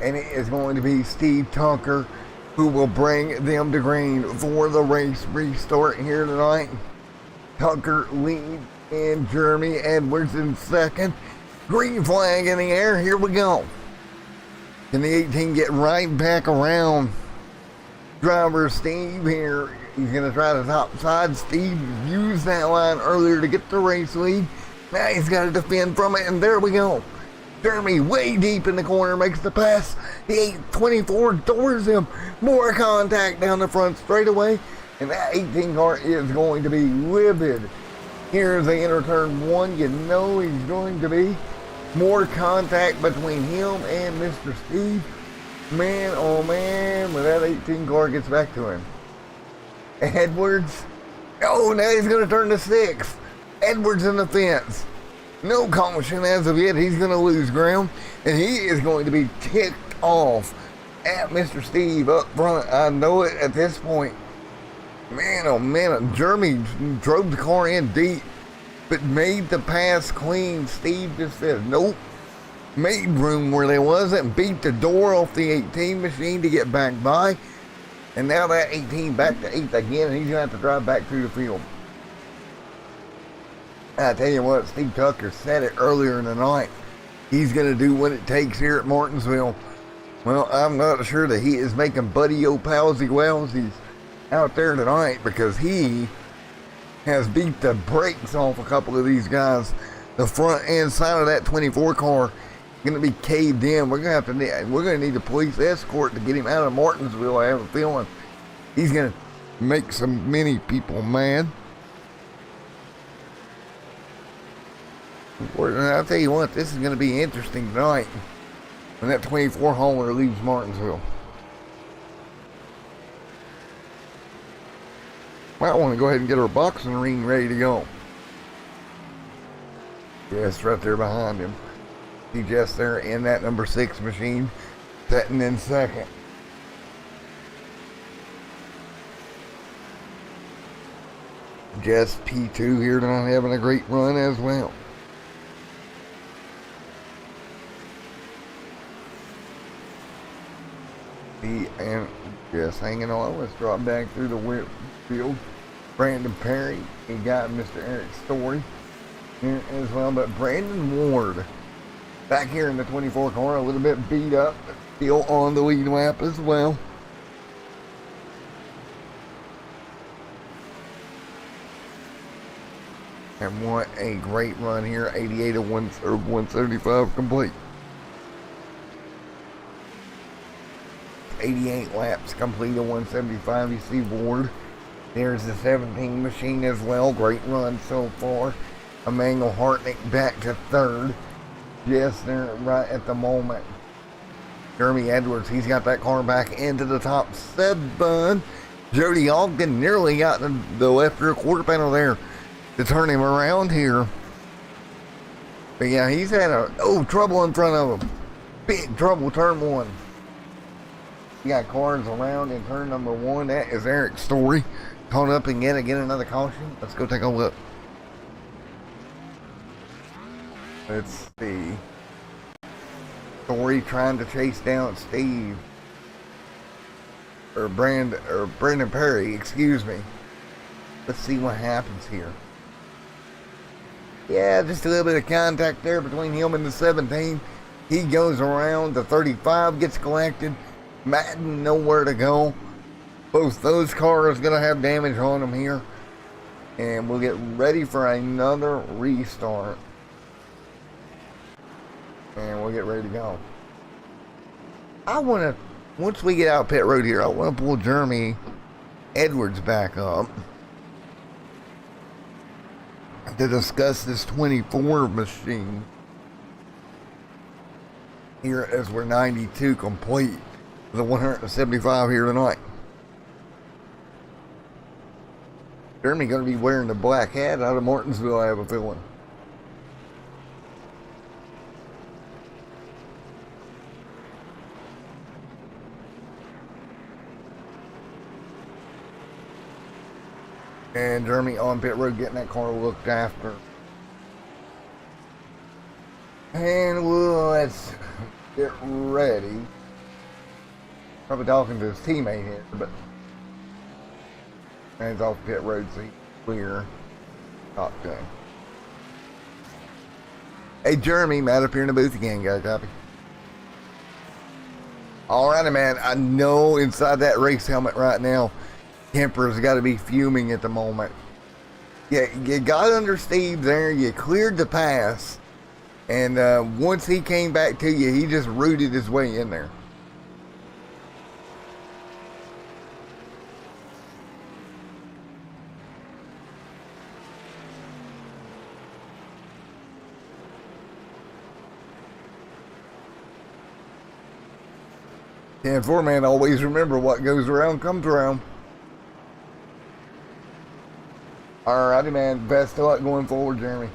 And it is going to be Steve Tucker who will bring them to green for the race restart here tonight. Tucker leads and Jeremy Edwards in second. Green flag in the air, here we go. Can the 18 get right back around? Driver Steve here, he's going to try the top side. Steve used that line earlier to get the race lead. Now he's got to defend from it, and there we go. Jeremy way deep in the corner makes the pass. The 824 doors him. More contact down the front straightaway, and that 18 car is going to be livid. Here's the inner turn one. You know he's going to be more contact between him and Mr. Steve. Man, oh man, when that 18 car gets back to him. Edwards. Oh, now he's going to turn to 6. Edwards in the fence. No caution as of yet. He's going to lose ground, and he is going to be ticked off at Mr. Steve up front. I know it at this point. Man, oh man, Jeremy drove the car in deep, but made the pass clean. Steve just said nope. Made room where there wasn't, beat the door off the 18 machine to get back by, and now that 18 back to 8th again, and he's going to have to drive back through the field. I tell you what, Steve Tucker said it earlier in the night. He's going to do what it takes here at Martinsville. Well, I'm not sure that he is making Buddy O'Palsy Wellsies out there tonight, because he has beat the brakes off a couple of these guys. The front and side of that 24 car going to be caved in. We're going to need a police escort to get him out of Martinsville. I have a feeling he's going to make many people mad. I'll tell you what, this is going to be interesting tonight when that 24 hauler leaves Martinsville. Might want to go ahead and get our boxing ring ready to go. Yes, right there behind him. See Jess there in that number 6 machine, setting in second. Jess P2 here tonight having a great run as well. And just hanging on. Let's drop back through the whip field. Brandon Perry, he got Mr. Eric Story here as well, but Brandon Ward back here in the 24 car, a little bit beat up, but still on the lead lap as well. And what a great run here, 88 of 135 complete. 88 laps complete of 175. You see Ward. There's the 17 machine as well. Great run so far. Emmanuel Hartnick back to 3rd. Yes, they're right at the moment. Jeremy Edwards, he's got that car back into the top 7. Jody Ogden nearly got the left rear quarter panel there to turn him around here. But yeah, he's had trouble in front of him. Big trouble, turn 1. You got cars around in turn number 1. That is Eric's Story. Caught up and get another caution. Let's go take a look. Let's see. Story trying to chase down Steve. Brandon Perry, excuse me. Let's see what happens here. Yeah, just a little bit of contact there between him and the 17. He goes around. The 35 gets collected. Madden nowhere to go. Both those cars gonna have damage on them here, and we'll get ready for another restart, and we'll get ready to go. Once we get out pit road here, I want to pull Jeremy Edwards back up to discuss this 24 machine here as we're 92 complete. The 175 here tonight. Jeremy going to be wearing the black hat out of Martinsville, I have a feeling. And Jeremy on pit road getting that car looked after. And let's get ready. Probably talking to his teammate here, but hands off pit road so he's clear. Top gun. Hey Jeremy, Matt up here in the booth again, guys. Copy. Alrighty, man. I know inside that race helmet right now, Kemper's got to be fuming at the moment. Yeah, you got under Steve there. You cleared the pass. And once he came back to you, he just rooted his way in there. And four man, always remember what goes around comes around. Alrighty, man. Best of luck going forward, Jeremy.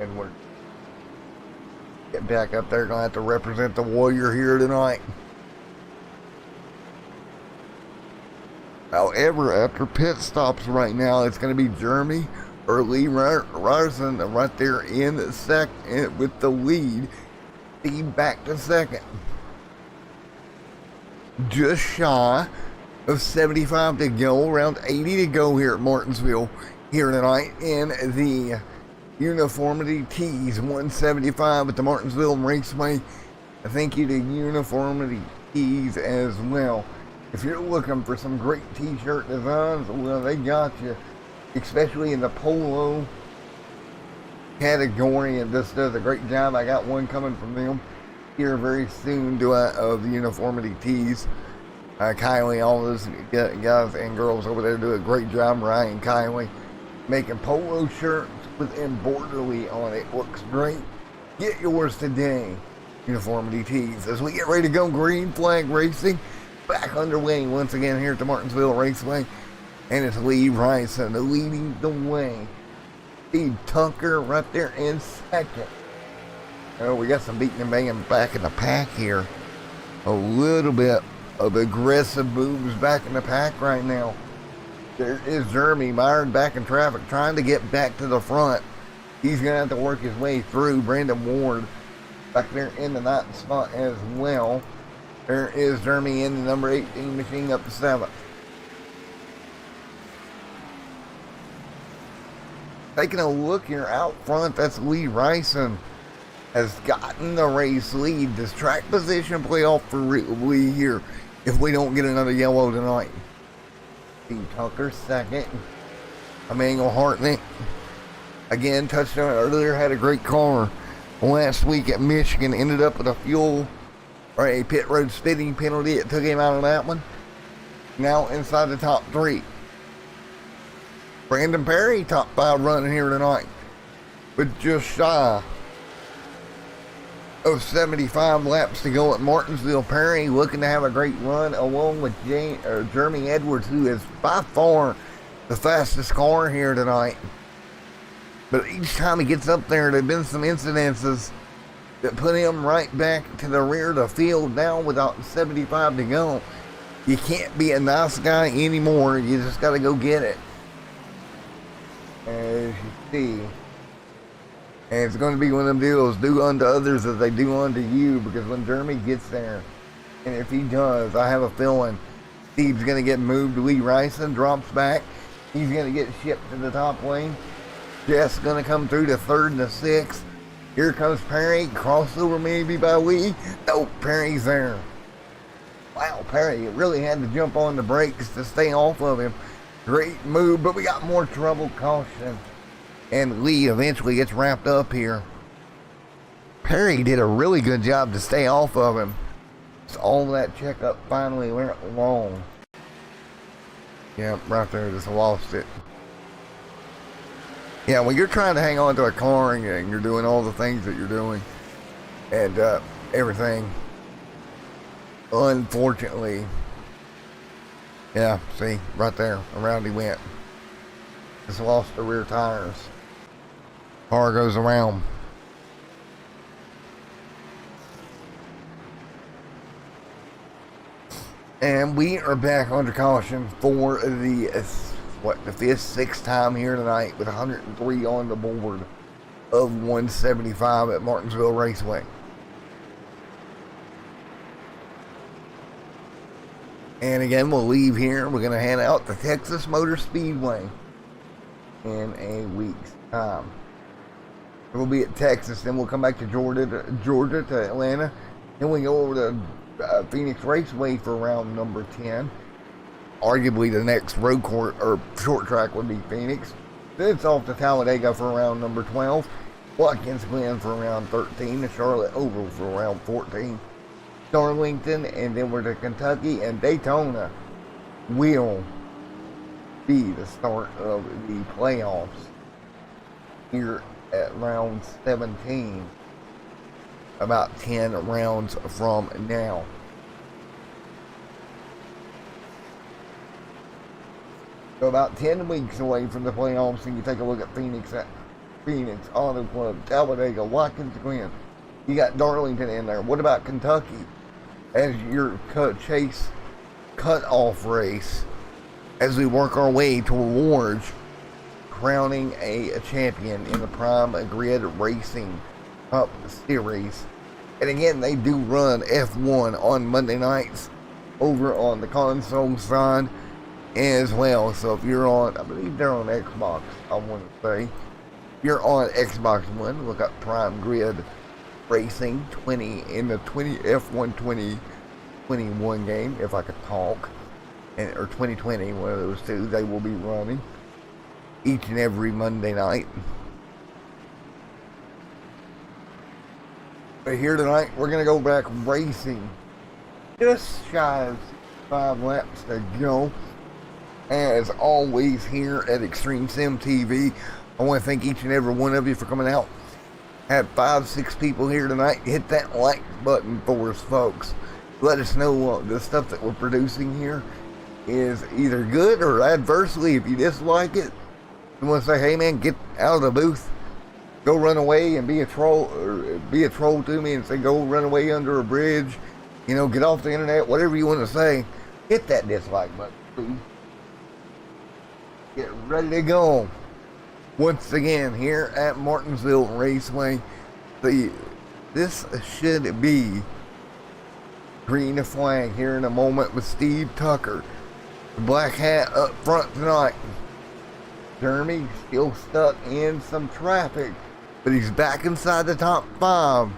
And we're getting back up there. Gonna have to represent the Warrior here tonight. However, after pit stops right now, it's going to be Jeremy or Lee Ryerson right there in the second with the lead. Steve back to second. Just shy of 75 to go, around 80 to go here at Martinsville here tonight in the Uniformity Tees 175 at the Martinsville Raceway. Thank you to Uniformity Tees as well. If you're looking for some great t-shirt designs, well, they got you, especially in the polo category, and this does a great job. I got one coming from them here very soon of the Uniformity Tees. Kylie, all those guys and girls over there do a great job. Ryan, Kylie, making polo shirts with embroidery on it. Looks great. Get yours today. Uniformity Tees. As we get ready to go, green flag racing back underway once again here at the Martinsville Raceway. And it's Lee Ryerson leading the way. Steve Tucker right there in second. Oh, we got some beating and banging back in the pack here. A little bit of aggressive moves back in the pack right now. There is Jeremy mired back in traffic, trying to get back to the front. He's going to have to work his way through. Brandon Ward back there in the 9th spot as well. There is Jeremy in the number 18 machine up to 7th. Taking a look here out front, that's Lee Ryerson has gotten the race lead. This track position playoff for Lee here if we don't get another yellow tonight. Steve Tucker second. Emmanuel Hartnett again touched on it earlier, had a great car last week at Michigan, ended up with a fuel or a pit road speeding penalty. It took him out of that one. Now inside the top 3. Brandon Perry, top 5 running here tonight with just shy of 75 laps to go at Martinsville. Perry looking to have a great run along with Jeremy Edwards, who is by far the fastest car here tonight. But each time he gets up there, there have been some incidences that put him right back to the rear of the field now without 75 to go. You can't be a nice guy anymore. You just got to go get it. As you see. And it's going to be one of them deals, do unto others as they do unto you, because when Jeremy gets there, and if he does, I have a feeling Steve's going to get moved. Lee Ryerson drops back. He's going to get shipped to the top lane. Jeff's going to come through to 3rd and the 6th. Here comes Perry. Crossover maybe by Lee. Nope, Perry's there. Wow, Perry really had to jump on the brakes to stay off of him. Great move, but we got more trouble. Caution. And Lee eventually gets wrapped up here. Perry did a really good job to stay off of him. So all that checkup finally went along. Yep, right there, just lost it. Yeah, when you're trying to hang on to a car and you're doing all the things that you're doing and everything, unfortunately, yeah, see, right there, around he went. Just lost the rear tires. Car goes around. And we are back under caution for the fifth, sixth time here tonight with 103 on the board of 175 at Martinsville Raceway. And again, we'll leave here. We're going to head out to Texas Motor Speedway in a week's time. We'll be at Texas, then we'll come back to Georgia to Atlanta. Then we go over to Phoenix Raceway for round number 10. Arguably the next road court or short track would be Phoenix. Then it's off to Talladega for round number 12. Watkins Glen for round 13. The Charlotte Oval for round 14. Darlington, and then we're to Kentucky, and Daytona will be the start of the playoffs here at round 17, about 10 rounds from now. So about 10 weeks away from the playoffs, and you take a look at Phoenix Auto Club, Talladega, Watkins Glen. You got Darlington in there. What about Kentucky as your chase cutoff race as we work our way towards crowning a champion in the Prime Grid Racing Cup Series? And again, they do run F1 on Monday nights over on the console side as well. So if you're on, I believe they're on Xbox, I want to say. If you're on Xbox One, look up Prime Grid Racing 20 in the F1 2021 game, if I could talk, or 2020, one of those two. They will be running each and every Monday night. But here tonight, we're going to go back racing. Just shy of 5 laps to go. As always, here at Extreme Sim TV, I want to thank each and every one of you for coming out. Had 5-6 people here tonight. Hit that like button for us, folks. Let us know the stuff that we're producing here is either good or adversely. If you dislike it, you want to say, hey man, get out of the booth, go run away and be a troll, or be a troll to me and say go run away under a bridge, you know, get off the internet, whatever you want to say, hit that dislike button, please. Get ready to go. Once again, here at Martinsville Raceway, this should be green flag here in a moment with Steve Tucker. The black hat up front tonight. Jeremy still stuck in some traffic, but he's back inside the top 5.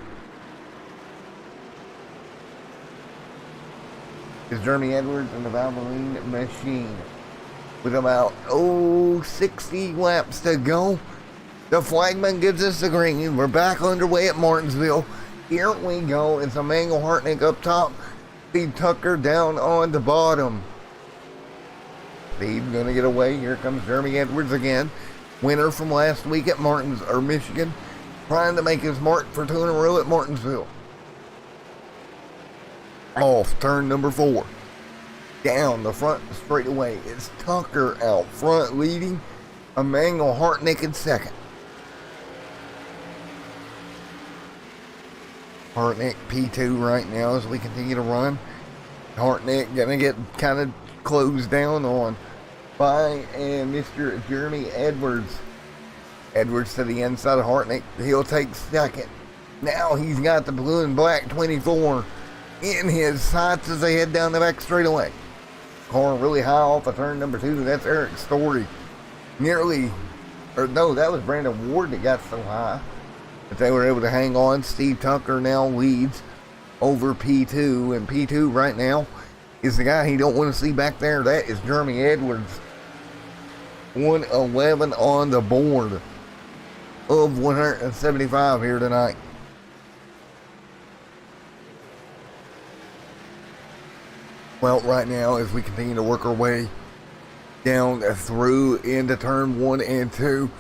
Is Jeremy Edwards and the Valvoline Machine. With about 60 laps to go, the flagman gives us the green. We're back underway at Martinsville. Here we go. It's Emmanuel Hartnick up top, Steve Tucker down on the bottom. Steve's gonna get away. Here comes Jeremy Edwards again, winner from last week at Michigan, trying to make his mark for 2 in a row at Martinsville. Off turn number 4. Down the front straightaway, it's Tucker out front leading, Emmanuel Hartnick in second. Hartnick P2 right now as we continue to run. Hartnick gonna get kind of closed down on by Mr. Jeremy Edwards. Edwards to the inside of Hartnick. He'll take second. Now he's got the blue and black 24 in his sights as they head down the back straightaway. Car really high off of turn number 2. That's Eric Story. That was Brandon Ward that got so high. But they were able to hang on. Steve Tucker now leads over P2. And P2 right now is the guy he don't want to see back there. That is Jeremy Edwards. 111 on the board of 175 here tonight. Well, right now, as we continue to work our way down through into turn 1 and 2,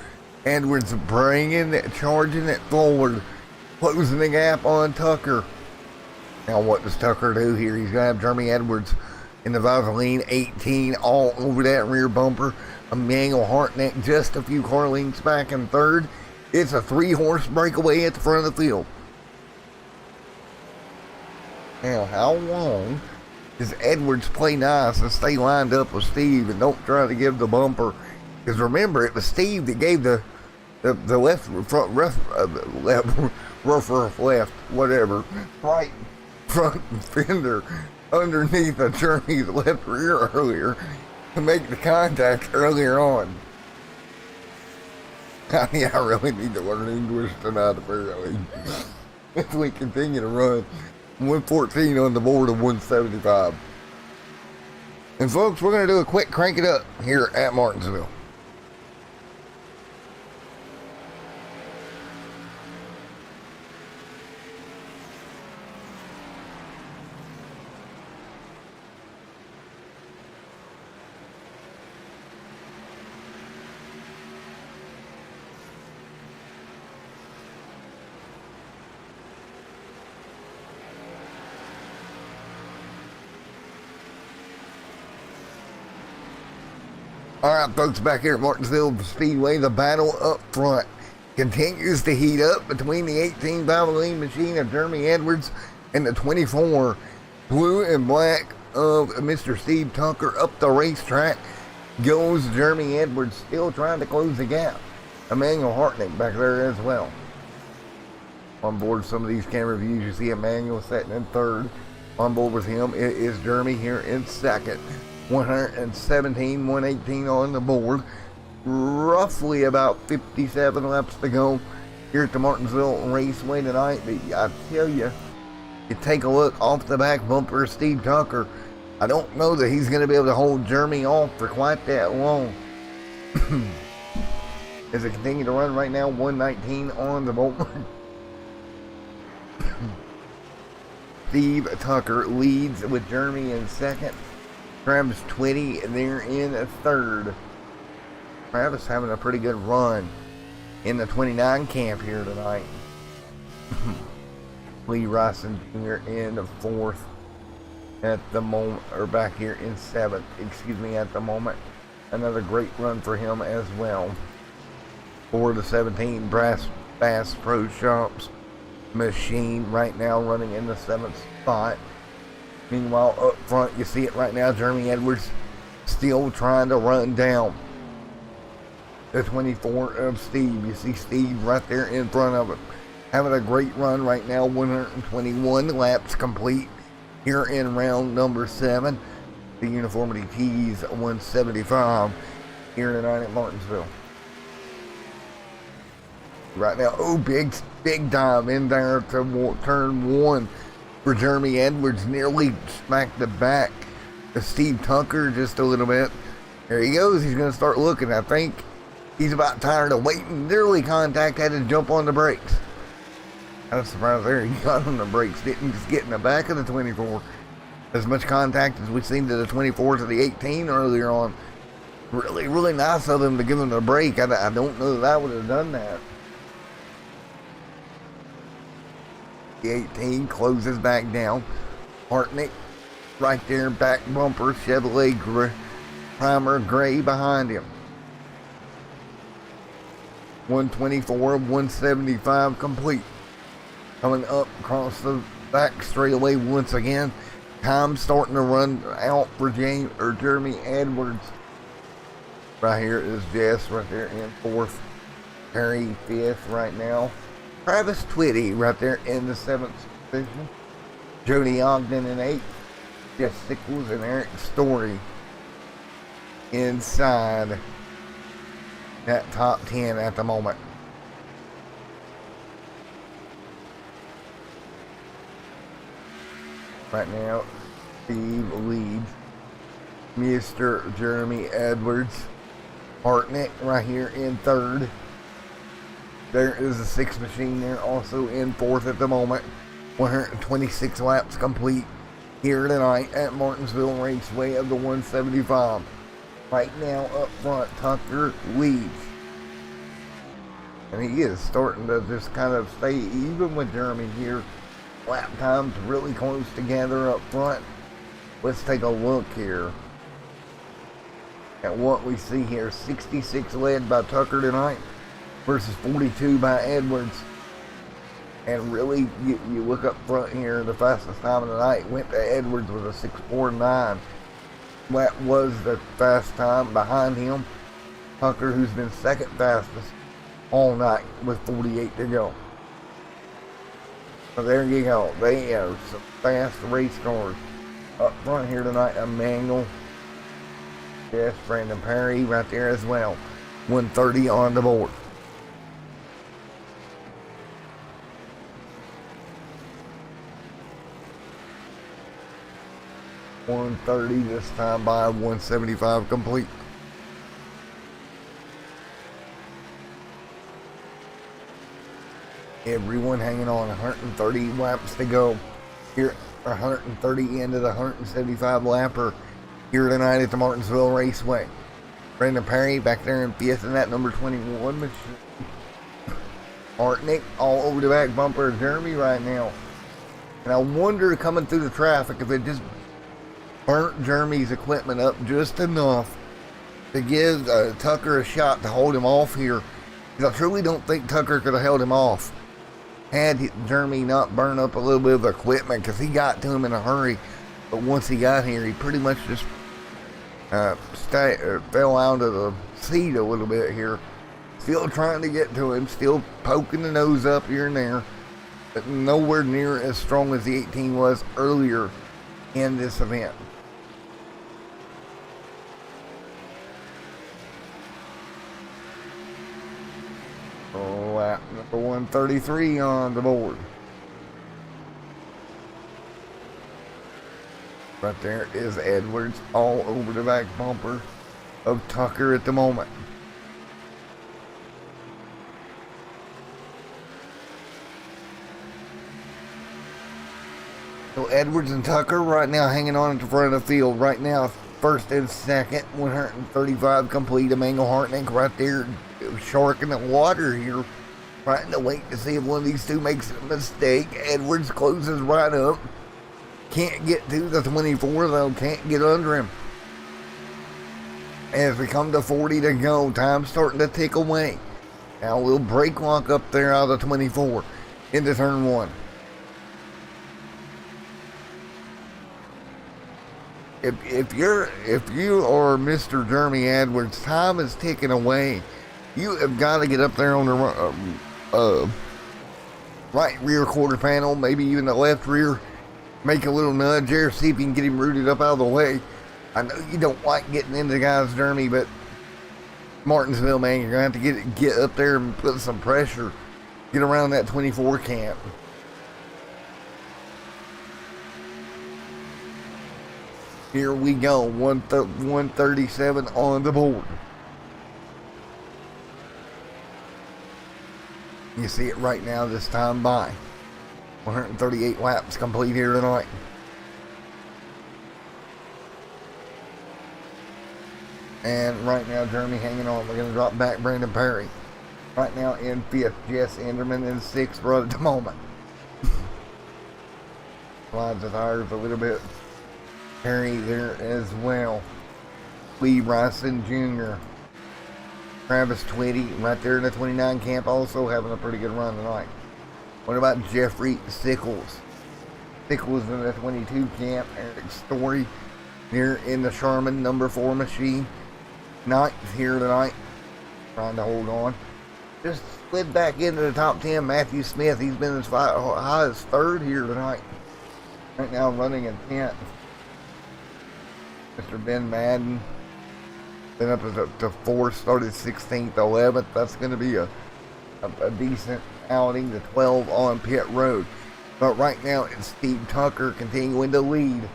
Edwards charging it forward, closing the gap on Tucker. Now, what does Tucker do here? He's going to have Jeremy Edwards in the Valvoline 18 all over that rear bumper. Emmanuel Hartnick just a few car lengths back in third. It's a 3-horse breakaway at the front of the field. Now, how long is Edwards play nice and stay lined up with Steve and don't try to give the bumper. Because remember, it was Steve that gave the left front left, whatever, right front fender underneath of Jeremy's left rear earlier to make the contact earlier on. Yeah, I really need to learn English tonight, apparently. If we continue to run 114 on the board of 175. And folks, we're going to do a quick crank it up here at Martinsville. Alright folks, back here at Martinsville Speedway, the battle up front continues to heat up between the 18 Valvoline machine of Jeremy Edwards and the 24 blue and black of Mr. Steve Tucker. Up the racetrack goes Jeremy Edwards, still trying to close the gap. Emmanuel Hartnett back there as well. On board some of these camera views, you see Emmanuel sitting in third. On board with him it is Jeremy here in second. 117, 118 on the board. Roughly about 57 laps to go here at the Martinsville Raceway tonight. But I tell you, you take a look off the back bumper of Steve Tucker. I don't know that he's going to be able to hold Jeremy off for quite that long. As it continues to run right now, 119 on the board. Steve Tucker leads with Jeremy in second. Travis Twitty there in third. Travis having a pretty good run in the 29 camp here tonight. Lee Ryson Jr. in fourth at the moment, or back here in seventh, at the moment. Another great run for him as well. For the 17 Bass Pro Shops machine right now running in the seventh spot. Meanwhile, up front, you see it right now, Jeremy Edwards still trying to run down the 24 of Steve. You see Steve right there in front of him. Having a great run right now, 121 laps complete here in round number 7. The Uniformi T's 175 here tonight at Martinsville. Right now, big dive in there to turn 1. For Jeremy Edwards, nearly smacked the back of Steve Tucker just a little bit. There he goes. He's going to start looking. I think he's about tired of waiting. Nearly contact, had to jump on the brakes. I was surprised there. He got on the brakes. Didn't just get in the back of the 24. As much contact as we've seen to the 24 to the 18 earlier on. Really, really nice of him to give him the brake. I don't know that I would have done that. The 18 closes back down. Hartnett right there, back bumper, Chevrolet primer gray behind him. 124, 175 complete. Coming up across the back straightaway once again. Time starting to run out for Jeremy Edwards. Right here is Jess right there in fourth. Perry fifth right now. Travis Twitty right there in the 7th position. Jody Ogden in 8th. Jeff Sickles and Eric Story inside that top 10 at the moment. Right now, Steve leads Mr. Jeremy Edwards. Hartnett right here in 3rd. There is a 6 machine there also in 4th at the moment. 126 laps complete here tonight at Martinsville Raceway of the 175. Right now up front, Tucker leads. And he is starting to just kind of stay even with Jeremy here. Lap times really close together up front. Let's take a look here at what we see here. 66 led by Tucker tonight versus 42 by Edwards. And really, you look up front here, the fastest time of the night went to Edwards with a 6:49. That was the fast time. Behind him, Tucker, who's been second fastest all night with 48 to go. So there you go. They are some fast race cars up front here tonight. Emmanuel, yes, Brandon Perry right there as well. 130 on the board. $130 this time by 175 complete. Everyone hanging on, 130 laps to go. Here, 130 into the 175 lapper here tonight at the Martinsville Raceway. Brandon Perry back there in fifth in that number 21 machine. Hartnick all over the back bumper of Jeremy right now. And I wonder, coming through the traffic, if it just burnt Jeremy's equipment up just enough to give Tucker a shot to hold him off here. Because I truly don't think Tucker could have held him off had Jeremy not burned up a little bit of equipment, because he got to him in a hurry. But once he got here, he pretty much just fell out of the seat a little bit here. Still trying to get to him, still poking the nose up here and there, but nowhere near as strong as the 18 was earlier in this event. Lap number 133 on the board. Right there is Edwards all over the back bumper of Tucker at the moment. So Edwards and Tucker right now hanging on at the front of the field. Right now, first and second, 135 complete. Emmanuel Hartnick right there sharking the water here, trying to wait to see if one of these two makes a mistake. Edwards closes right up. Can't get to the 24 though, can't get under him. As we come to 40 to go, time's starting to tick away. Now we'll break lock up there out of the 24 into turn one. If you are Mr. Jeremy Edwards, time is ticking away. You have got to get up there on the right rear quarter panel, maybe even the left rear. Make a little nudge there, see if you can get him rooted up out of the way. I know you don't like getting into the guy's journey, but Martinsville, man, you're going to have to get up there and put some pressure. Get around that 24 camp. Here we go, 137 on the board. You see it right now this time by 138 laps complete here tonight. And right now, Jeremy hanging on. We're going to drop back Brandon Perry. Right now in fifth, Jess Enderman in sixth right at the moment. Slides the tires a little bit. Perry there as well. Lee Bryson Jr. Travis Twitty right there in the 29 camp, also having a pretty good run tonight. What about Jeffrey Sickles? Sickles in the 22 camp. Eric Story here in the Sherman number 4 machine. Ninth here tonight. Trying to hold on. Just slid back into the top 10. Matthew Smith, he's been as high as third here tonight. Right now running in 10th. Mr. Ben Madden been up to 4th, started 16th, 11th. That's going to be a decent outing. The 12 on pit road. But right now it's Steve Tucker continuing to lead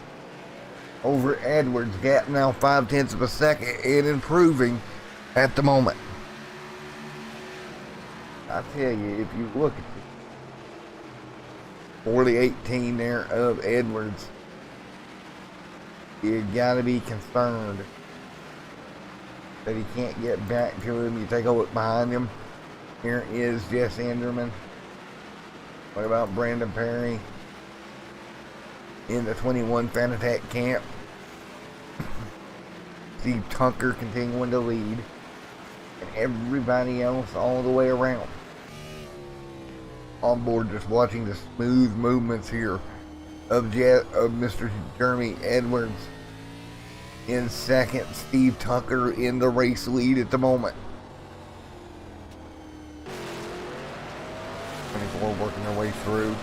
over Edwards. Gap now 0.5 of a second and improving at the moment. I tell you, if you look at for the 18 there of Edwards, you gotta be concerned that he can't get back to him. You take a look behind him. Here is Jess Enderman. What about Brandon Perry in the 21 Fanatec camp? Steve Tucker continuing to lead, and everybody else all the way around. on board just watching the smooth movements here of Mr. Jeremy Edwards in second. Steve Tucker in the race lead at the moment. 24 working their way through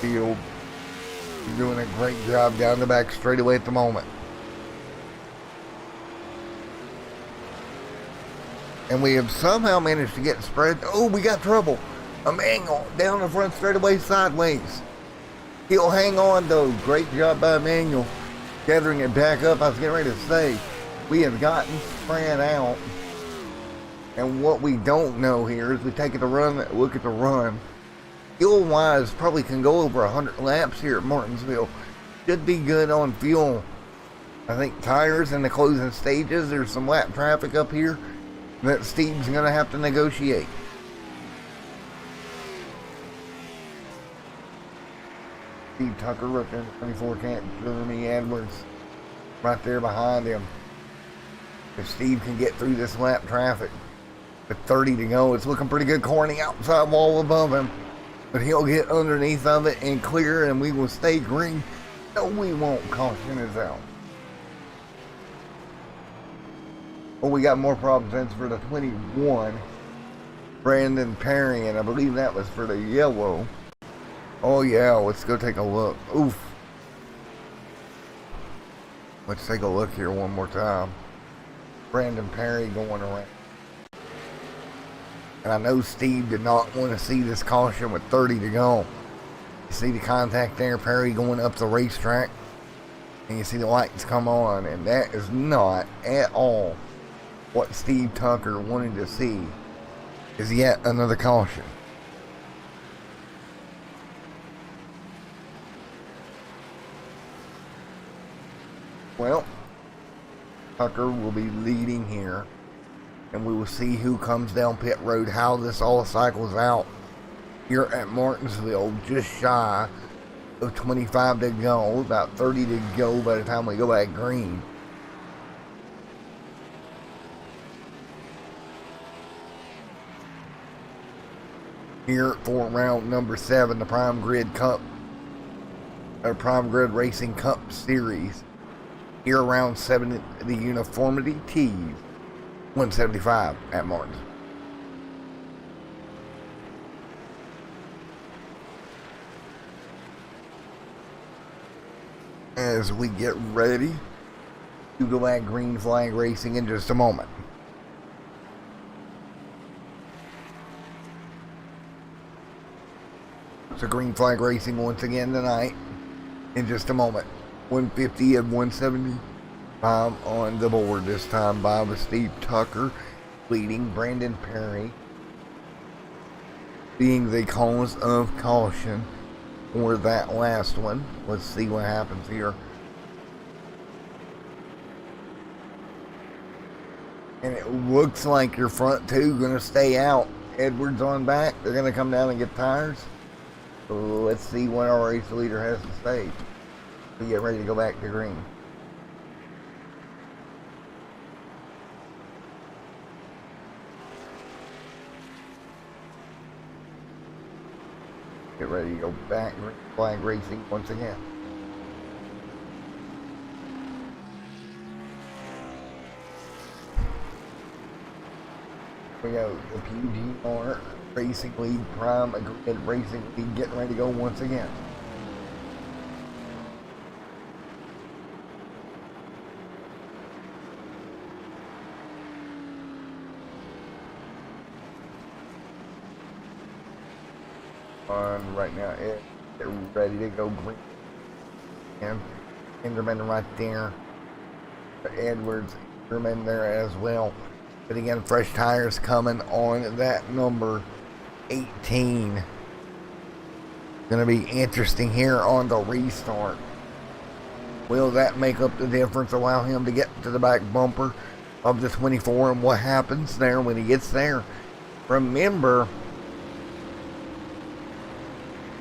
field. Doing a great job down the back straightaway at the moment. And we have somehow managed to get spread. Oh, we got trouble. Emmanuel down the front straightaway sideways. He'll hang on though. Great job by Emmanuel. Gathering it back up. I was getting ready to say, we have gotten spread out. And what we don't know here is we take it a run, look at the run. Fuel wise, probably can go over 100 laps here at Martinsville. Should be good on fuel. I think tires in the closing stages. There's some lap traffic up here that Steve's going to have to negotiate. Steve Tucker up in 24 can't. Jeremy Edwards right there behind him. If Steve can get through this lap traffic with 30 to go, it's looking pretty good. Corning outside wall above him. But he'll get underneath of it and clear, and we will stay green. No, we won't. Caution is out. Well, we got more problems. That's for the 21. Brandon Perry, and I believe that was for the yellow. Oh, yeah. Let's go take a look. Oof. Let's take a look here one more time. Brandon Perry going around. And I know Steve did not want to see this caution with 30 to go. You see the contact there, Perry going up the racetrack. And you see the lights come on. And that is not at all what Steve Tucker wanted to see. Is yet another caution. Well, Tucker will be leading here. And we will see who comes down pit road, how this all cycles out here at Martinsville. Just shy of 25 to go, about 30 to go by the time we go back green. Here for round number 7, the Prime Grid Cup, or Prime Grid Racing Cup Series. Here round 7, the Uniformity T's. 175 at Martins. As we get ready to go at green flag racing in just a moment. So green flag racing once again tonight in just a moment. 150 and 170. On the board this time by Steve Tucker leading. Brandon Perry being the cause of caution for that last one. Let's see what happens here. And it looks like your front two going to stay out. Edwards on back. They're going to come down and get tires. So let's see what our race leader has to say. We get ready to go back to green. Get ready to go back, flag racing once again. We go the PGR Racing League, Prime Grid Racing League getting ready to go once again. On right now, they're ready to go green. And Ingerman right there. Edwards, Ingerman there as well. But again, fresh tires coming on that number 18. Gonna be interesting here on the restart. Will that make up the difference? Allow him to get to the back bumper of the 24, and what happens there when he gets there? Remember,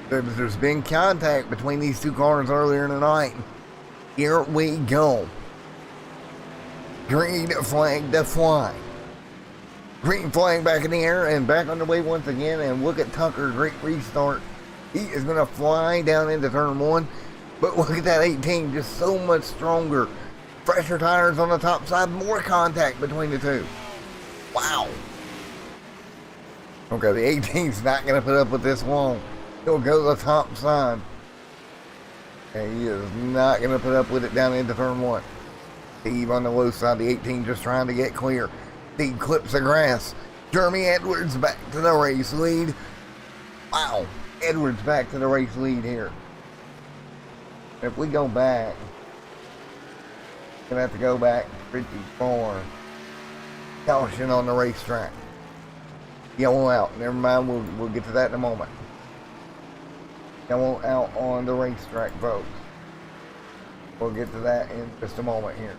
there's been contact between these two cars earlier in the night. Here we go. Green flag to fly. Green flag back in the air and back on the way once again. And look at Tucker, great restart. He is going to fly down into turn 1. But look at that 18, just so much stronger. Fresher tires on the top side, more contact between the two. Wow. Okay, the 18's not going to put up with this long. He'll go to the top side. And he is not going to put up with it down into turn 1. Steve on the low side, the 18 just trying to get clear. Steve clips the grass. Jeremy Edwards back to the race lead. Wow. Edwards back to the race lead here. If we go back, we're going to have to go back pretty far. Caution on the racetrack. Yellow out. Never mind, we'll get to that in a moment. Yellow out on the racetrack, folks. We'll get to that in just a moment here.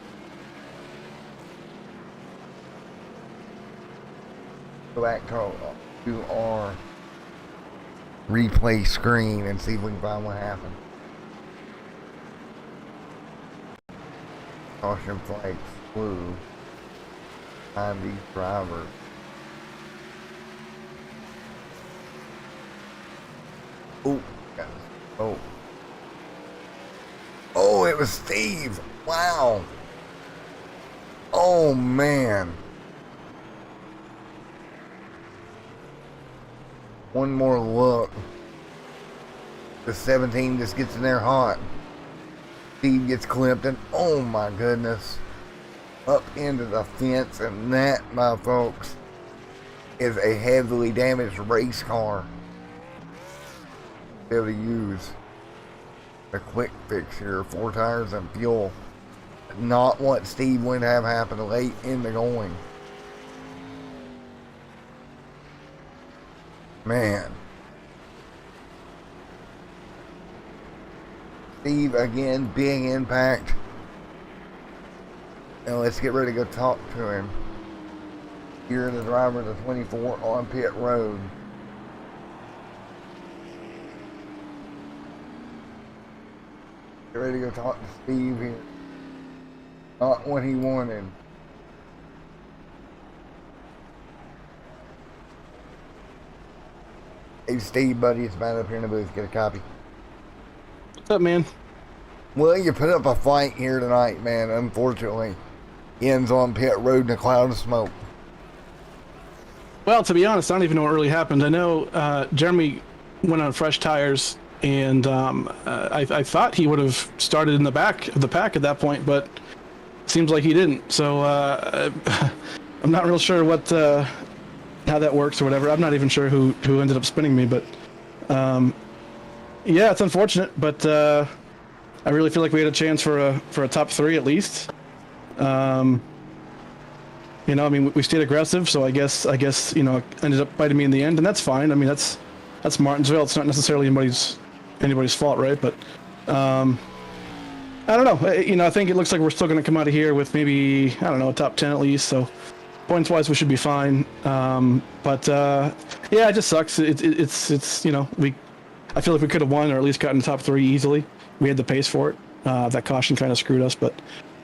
Go back to our replay screen and see if we can find what happened. Caution flags flew behind these drivers. Oh, oh. Oh, it was Steve. Wow. Oh, man. One more look. The 17 just gets in there hot. Steve gets clipped and oh my goodness. Up into the fence, and that, my folks, is a heavily damaged race car. Be able to use a quick fix here, 4 tires and fuel. Not what Steve would have happened late in the going. Man. Steve again, big impact. Now let's get ready to go talk to him. Here the driver of the 24 on pit road. Get ready to go talk to Steve here. Not what he wanted. Hey Steve, buddy, it's Matt up here in the booth. Get a copy. What's up, man? Well, you put up a fight here tonight, man. Unfortunately, ends on pit road in a cloud of smoke. Well, to be honest, I don't even know what really happened. I know Jeremy went on fresh tires, and I thought he would have started in the back of the pack at that point, but it seems like he didn't. So I'm not real sure what how that works or whatever. I'm not even sure who ended up spinning me, but yeah, it's unfortunate. But I really feel like we had a chance for a top 3 at least. You know, I mean, we stayed aggressive, so I guess, you know, it ended up biting me in the end, and that's fine. I mean, that's Martinsville. It's not necessarily anybody's fault, right? But I don't know. You know, I think it looks like we're still going to come out of here with maybe, I don't know, a top 10 at least. So points-wise, we should be fine. But yeah, it just sucks. It's you know, I feel like we could have won or at least gotten top 3 easily. We had the pace for it. That caution kind of screwed us, but.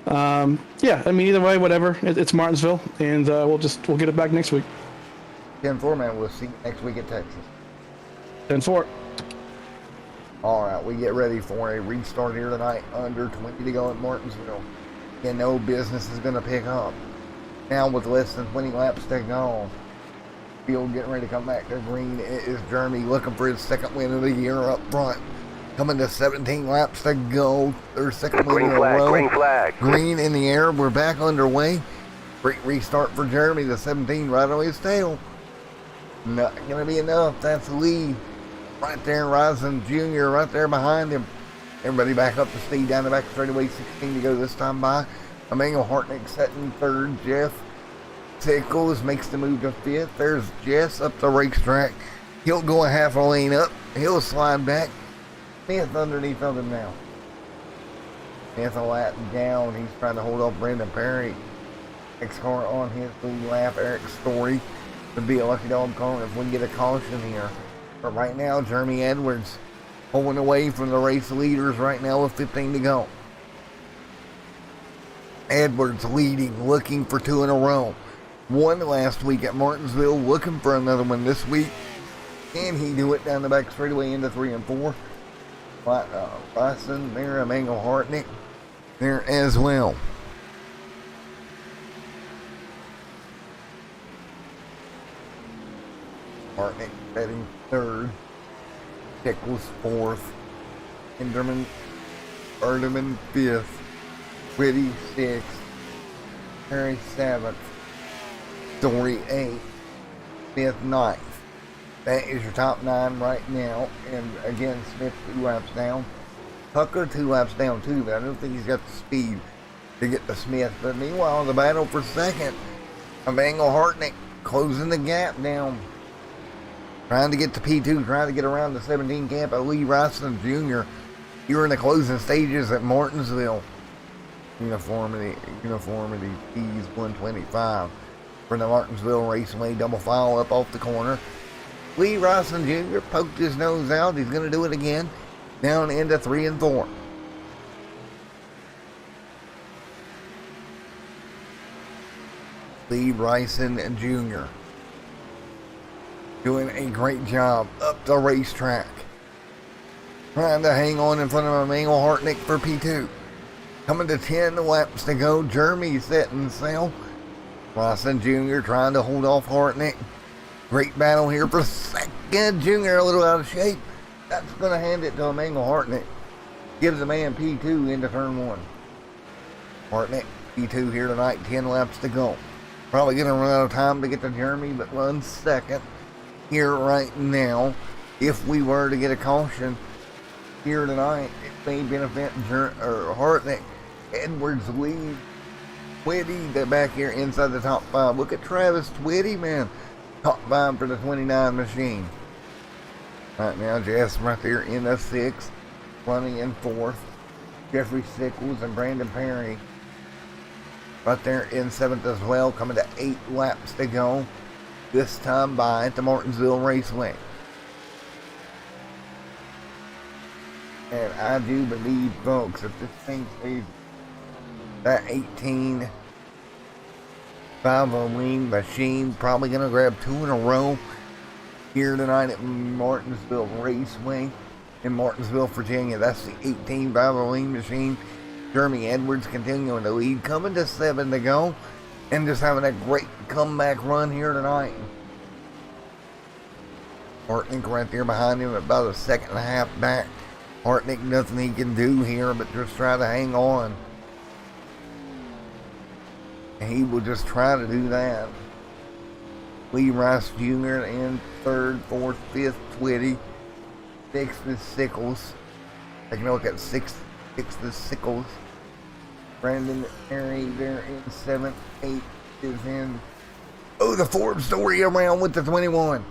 Yeah, I mean, either way, whatever. It's Martinsville, and we'll get it back next week. 10-4, man. We'll see you next week at Texas. 10-4. All right, we get ready for a restart here tonight. Under 20 to go at Martinsville. You know business is going to pick up. Now with less than 20 laps to go. Field getting ready to come back to green. It is Jeremy looking for his second win of the year up front. Coming to 17 laps to go. Their second win in a row. Green flag. Green in the air. We're back underway. Great restart for Jeremy. The 17 right on his tail. Not going to be enough. That's the lead. Right there, Rising Jr. right there behind him. Everybody back up to speed down the back straightaway. 16 to go this time by. Emmanuel Hartnick setting third. Jeff Tickles makes the move to 5th. There's Jess up the racetrack. He'll go a half a lane up. He'll slide back. Smith underneath of him now. Smith a lap down. He's trying to hold off Brendan Perry. Next car on his lead lap, Eric Story. Would be a lucky dog car if we get a caution here. But right now, Jeremy Edwards pulling away from the race leaders right now with 15 to go. Edwards leading, looking for 2 in a row. Won last week at Martinsville, looking for another one this week. And he do it down the back straightaway into 3 and 4. Bryson there, Emmanuel Hartnick there as well. Hartnick batting third. Nichols fourth. Erdeman fifth. Whitty sixth. Perry seventh. Story eighth. Smith ninth. That is your top 9 right now. And again, Smith 2 laps down. Tucker 2 laps down too, but I don't think he's got the speed to get to Smith. But meanwhile, the battle for second, Emmanuel Hartnick closing the gap down. Trying to get to P2, trying to get around the 17 camp of Lee Ryson Jr. You're in the closing stages at Martinsville. Uniformi P's 125 for the Martinsville Raceway double file up off the corner. Lee Ryson Jr. poked his nose out. He's going to do it again. Down into 3 and 4. Lee Ryson Jr. doing a great job up the racetrack. Trying to hang on in front of Emmanuel Hartnick for P2. Coming to 10 laps to go. Jeremy setting sail. Ryson Jr. trying to hold off Hartnick. Great battle here for second. Junior a little out of shape. That's going to hand it to Emmanuel Hartnick. Gives the man P2 into turn 1. Hartnick, P2 here tonight. 10 laps to go. Probably going to run out of time to get to Jeremy, but runs second here right now. If we were to get a caution here tonight, it may benefit Hartnick. Edwards lead. Twitty back here inside the top 5. Look at Travis Twitty, man. Top 5 for the 29 machine. Right now, Jess right there in the 6th, running in 4th. Jeffrey Sickles and Brandon Perry right there in 7th as well, coming to 8 laps to go. This time by the Martinsville Raceway. And I do believe, folks, if this thing stays that 18 5-lane machine, probably going to grab 2 in a row here tonight at Martinsville Raceway in Martinsville, Virginia. That's the 18 5-lane machine. Jeremy Edwards continuing to lead, coming to 7 to go, and just having a great comeback run here tonight. Hartnick right there behind him, about a second and a half back. Hartnick, nothing he can do here but just try to hang on. And he will just try to do that. Lee Rice Jr. in 3rd, 4th, 5th, Twitty. 6th is Sickles. Taking a look at 6th is Sickles. Brandon Perry there in 7th. 8th is in. Oh, the Forbes story around with the 21.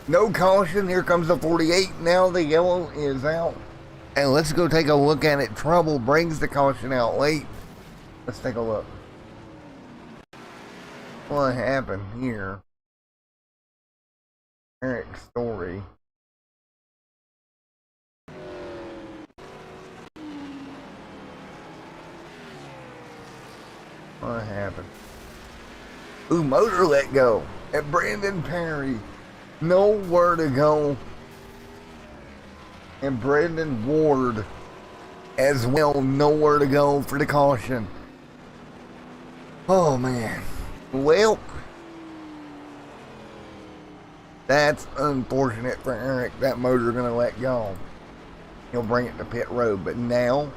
No caution. Here comes the 48. Now the yellow is out. And let's go take a look at it. Trouble brings the caution out late. Let's take a look. What happened here? Eric's story. What happened? Ooh, motor let go. And Brandon Perry. Nowhere to go. And Brandon Ward as well. Nowhere to go for the caution. Oh, man. Well, that's unfortunate for Eric. That motor going to let go. He'll bring it to pit road. But now,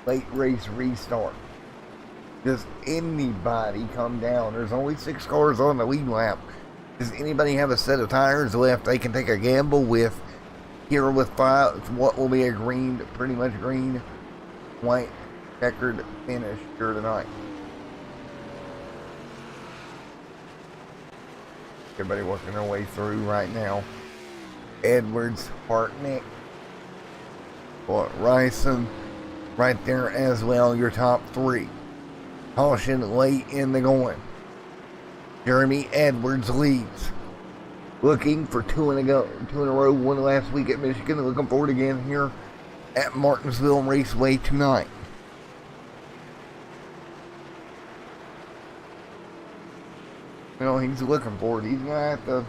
late race restart. Does anybody come down? There's only 6 cars on the lead lap. Does anybody have a set of tires left they can take a gamble with? Here with 5, what will be a green, pretty much green, white, checkered finish here tonight. Everybody working their way through right now. Edwards, Hartnick, Ryson, right there as well, your top 3. Caution late in the going. Jeremy Edwards leads. Looking for 2 in a row, one last week at Michigan. Looking forward again here at Martinsville Raceway tonight. You know, he's looking for it. He's gonna have to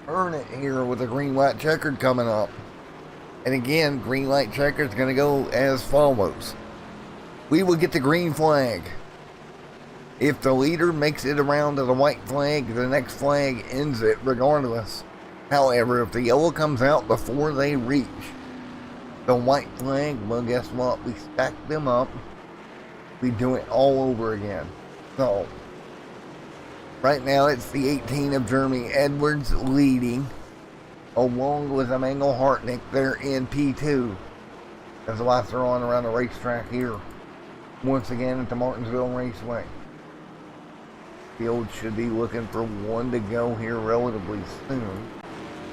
earn it here with a green light checkered coming up. And again, green light checkered is gonna go as follows. We will get the green flag. If the leader makes it around to the white flag, the next flag ends it regardless. However, if the yellow comes out before they reach the white flag, well, guess what? We stack them up. We do it all over again. So, right now it's the 18 of Jeremy Edwards leading, along with Emmanuel Hartnick. They're in P2 as the lights are on around the racetrack here. Once again at the Martinsville Raceway. Field should be looking for one to go here relatively soon.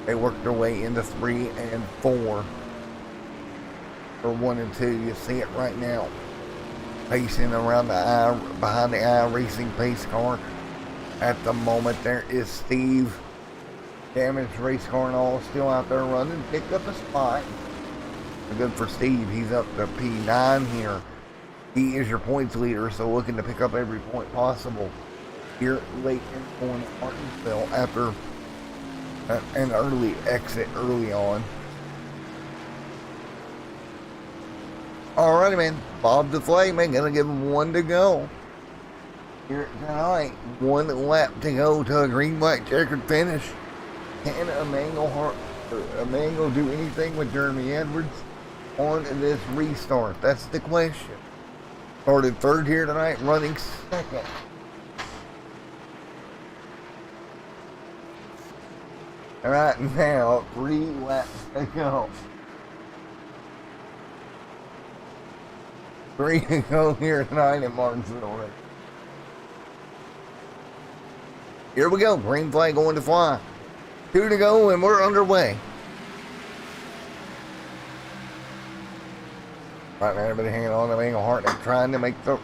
They work their way into 3 and 4. Or 1 and 2. You see it right now. Pacing around the eye, behind the eye racing pace car. At the moment, there is Steve. Damaged race car and all still out there running. Picked up a spot. Good for Steve. He's up to P9 here. He is your points leader, so looking to pick up every point possible here late in on Martinsville after an early exit early on. Alrighty, man. Bob the Flagman gonna give him 1 to go here tonight. 1 lap to go to a green white checkered finish. Can Emmanuel do anything with Jeremy Edwards on this restart? That's the question. Started 3rd here tonight, running 2nd. Right now, 3 laps to go. 3 to go here tonight in Martinsville. Here we go, green flag going to fly. 2 to go and we're underway. Right now, everybody hanging on to Emmanuel Hartnick, trying to make the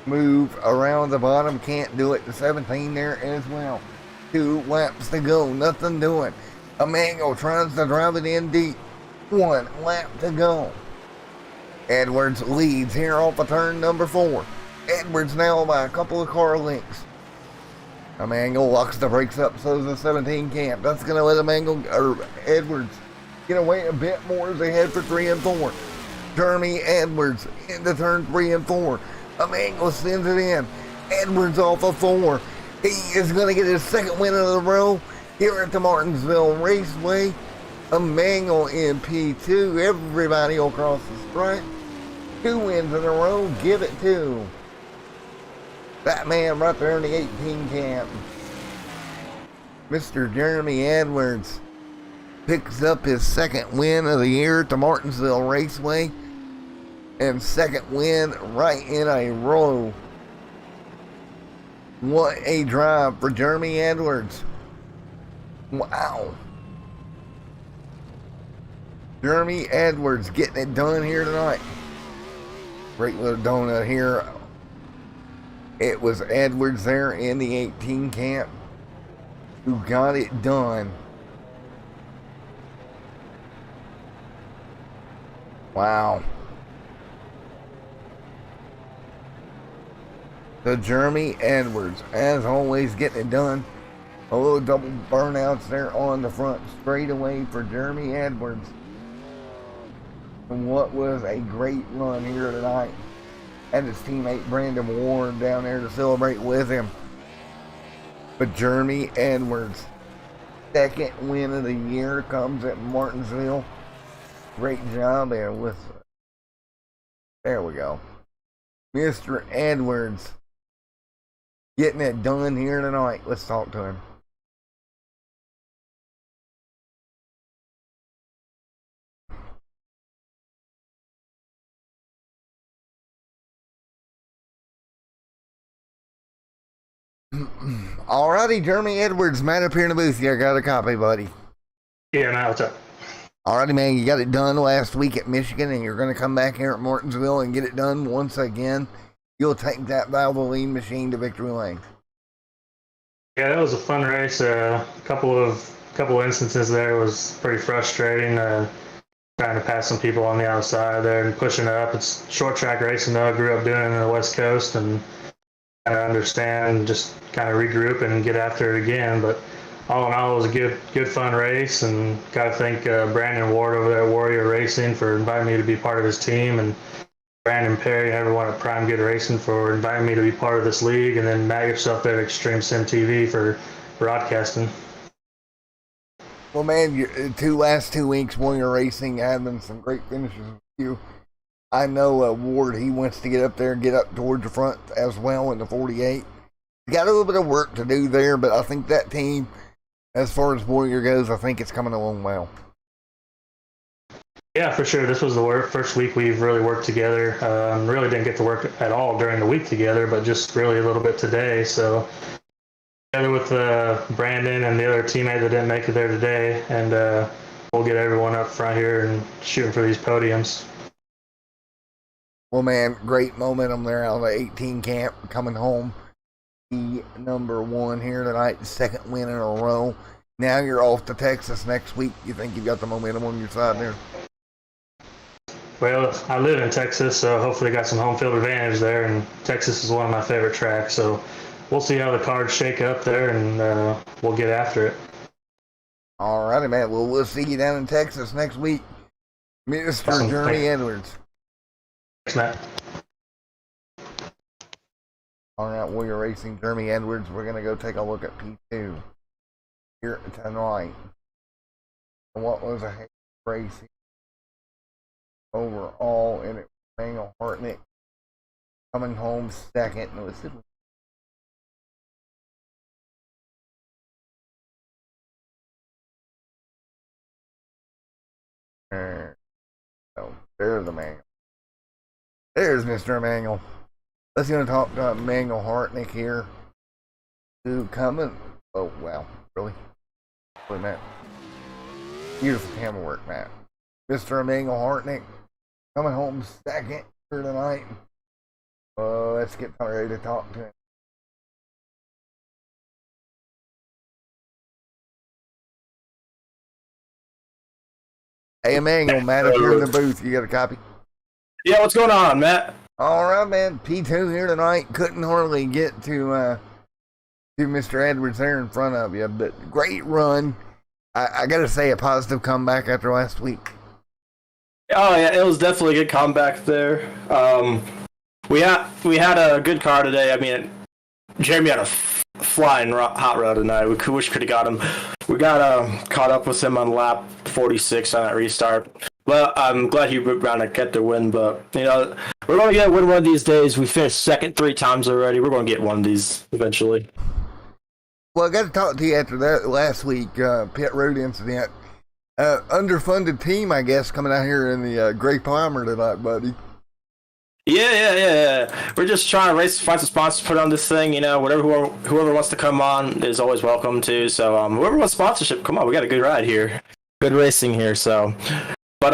move around the bottom. Can't do it. The 17 there as well. 2 laps to go. Nothing doing. Emmanuel tries to drive it in deep. 1 lap to go. Edwards leads here off of turn number 4. Edwards now by a couple of car lengths. Emmanuel locks the brakes up, so the 17 can't. That's going to let Edwards get away a bit more as they head for 3 and 4. Jeremy Edwards into turn 3 and 4. Emmanuel sends it in. Edwards off of 4. He is going to get his 2nd win in a row here at the Martinsville Raceway. Emmanuel in P2. Everybody across the stripe. 2 wins in a row. Give it to that man right there in the 18 camp. Mr. Jeremy Edwards picks up his 2nd win of the year at the Martinsville Raceway. And 2nd win right in a row. What a drive for Jeremy Edwards. Wow. Jeremy Edwards getting it done here tonight. Great little donut here. It was Edwards there in the 18 camp who got it done. Wow. So Jeremy Edwards, as always, getting it done. A little double burnouts there on the front straightaway for Jeremy Edwards. And what was a great run here tonight. And his teammate Brandon Warren down there to celebrate with him. But Jeremy Edwards, 2nd win of the year, comes at Martinsville. Great job there with, there we go. Mr. Edwards getting it done here tonight. Let's talk to him. Alrighty, Jeremy Edwards, man, up here in the booth. You got a copy, buddy. Yeah, man, what's up? Alrighty, man, you got it done last week at Michigan, and you're going to come back here at Martinsville and get it done once again. You'll take that Valvoline machine to victory lane. Yeah, that was a fun race. A couple of instances there was pretty frustrating. Trying to pass some people on the outside there and pushing up. It's short track racing though. I grew up doing it in the West Coast, and understand, just kind of regroup and get after it again. But all in all, it was a good fun race, and got to thank Brandon Ward over there at Warrior Racing for inviting me to be part of his team, and Brandon Perry, everyone at Prime Good Racing for inviting me to be part of this league, and then Matt yourself there at Extreme Sim TV for broadcasting. Well, man, your last 2 weeks, Warrior Racing having some great finishes with you. I know Ward, he wants to get up there and get up towards the front as well in the 48. He's got a little bit of work to do there, but I think that team, as far as Warrior goes, I think it's coming along well. Yeah, for sure. This was the first week we've really worked together. Really didn't get to work at all during the week together, but just really a little bit today. So together with Brandon and the other teammate that didn't make it there today, and we'll get everyone up front here and shooting for these podiums. Well, man, great momentum there out of the 18 camp coming home. The number 1 here tonight, second win in a row. Now you're off to Texas next week. You think you've got the momentum on your side there? Well, I live in Texas, so hopefully I got some home field advantage there, and Texas is one of my favorite tracks. So we'll see how the cards shake up there, and we'll get after it. All righty, man. Well, we'll see you down in Texas next week. Mr. Awesome. Jeremy Edwards. Thanks, Matt. All right, Warrior Racing, Jeremy Edwards. We're going to go take a look at P2 here tonight. And what was a race overall, and it was Manuel Hartnick coming home second. No, it's so there's the manual. There's Mr. Emmanuel. Let's go talk to Emmanuel Hartnick here. Who coming? Oh wow, really? Wait, Matt. Beautiful camera work, Matt. Mr. Emmanuel Hartnick coming home second here tonight. Let's get ready to talk to him. Hey, Emmanuel, Matt up here in the booth. You got a copy? Yeah, what's going on, Matt? All right, man. P2 here tonight. Couldn't hardly get to Mr. Edwards there in front of you, but great run. I got to say, a positive comeback after last week. Oh yeah, it was definitely a good comeback there. We had a good car today. I mean, Jeremy had a flying hot rod tonight. We wish could have got him. We got caught up with him on lap 46 on that restart. Well, I'm glad he ran to get the win, but you know, we're going to get a win one of these days. We finished second 3 times already. We're going to get one of these eventually. Well, I got to talk to you after that last week pit road incident. Underfunded team, I guess, coming out here in the Gray Palmer tonight, buddy. Yeah. We're just trying to find some sponsors to put on this thing. You know, whoever wants to come on is always welcome to. So whoever wants sponsorship, come on. We got a good ride here, good racing here. So, but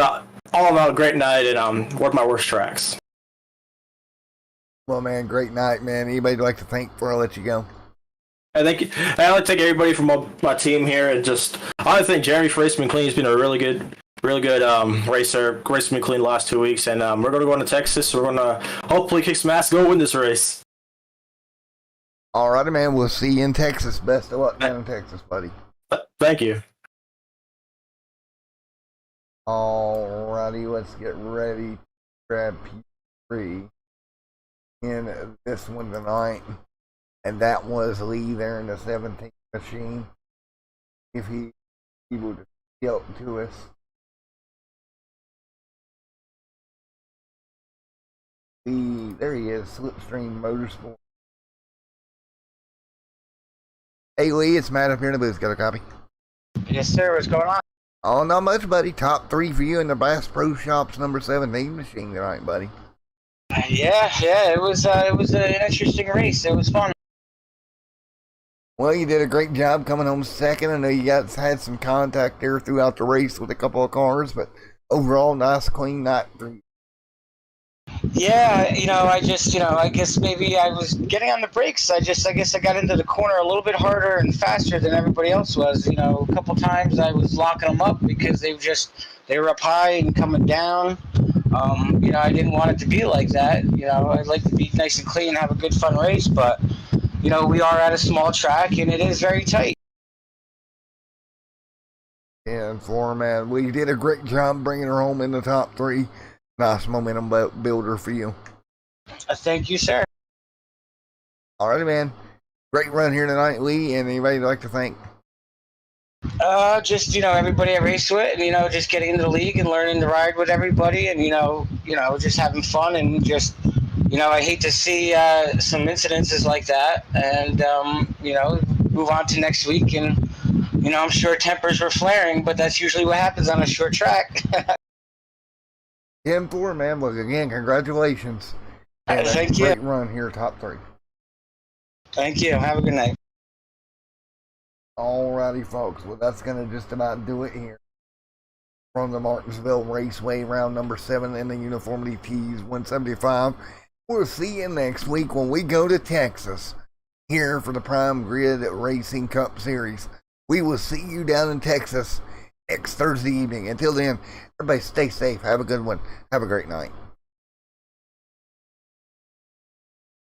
all in all, great night, and one of my worst tracks. Well, man, great night, man. Anybody like to thank before I let you go? I think I like to thank everybody from my team here, and just I think Jeremy for Racing McLean has been a really good racer. Racing McLean the last 2 weeks, and we're going to go into Texas. We're going to hopefully kick some ass, go win this race. All righty, man. We'll see you in Texas. Best of luck down in Texas, buddy. Thank you. All righty, let's get ready to grab P3 in this one tonight. And that was Lee there in the 17th machine. If he would help to us. There he is, Slipstream Motorsport. Hey Lee, it's Matt up here in the booth. Got a copy? Yes, sir. What's going on? Oh, not much, buddy. Top 3 for you in the Bass Pro Shops number 17 machine tonight, buddy. Yeah. It was an interesting race. It was fun. Well, you did a great job coming home second. I know you guys had some contact there throughout the race with a couple of cars, but overall, nice, clean night for you. Yeah, I guess maybe I was getting on the brakes. I guess I got into the corner a little bit harder and faster than everybody else was. A couple times I was locking them up because they were up high and coming down. You know, I didn't want it to be like that. You know, I'd like to be nice and clean, have a good fun race, but you know, we are at a small track and it is very tight. And Foreman, we did a great job bringing her home in the top 3. Nice momentum builder for you. Thank you, sir. Alrighty, man. Great run here tonight, Lee. And anybody you'd like to thank? Just, you know, everybody I raced with, and, you know, just getting into the league and learning to ride with everybody, and, you know, just having fun, and just, you know, I hate to see some incidences like that, and, you know, move on to next week, and, you know, I'm sure tempers were flaring, but that's usually what happens on a short track. 10-4, man. Look, again, congratulations. And Thank you. Great run here, top 3. Thank you. Have a good night. Alrighty, folks. Well, that's going to just about do it here from the Martinsville Raceway, round number 7 in the Uniformi Tees 175. We'll see you next week when we go to Texas here for the Prime Grid Racing Cup Series. We will see you down in Texas next Thursday evening. Until then, everybody stay safe. Have a good one. Have a great night.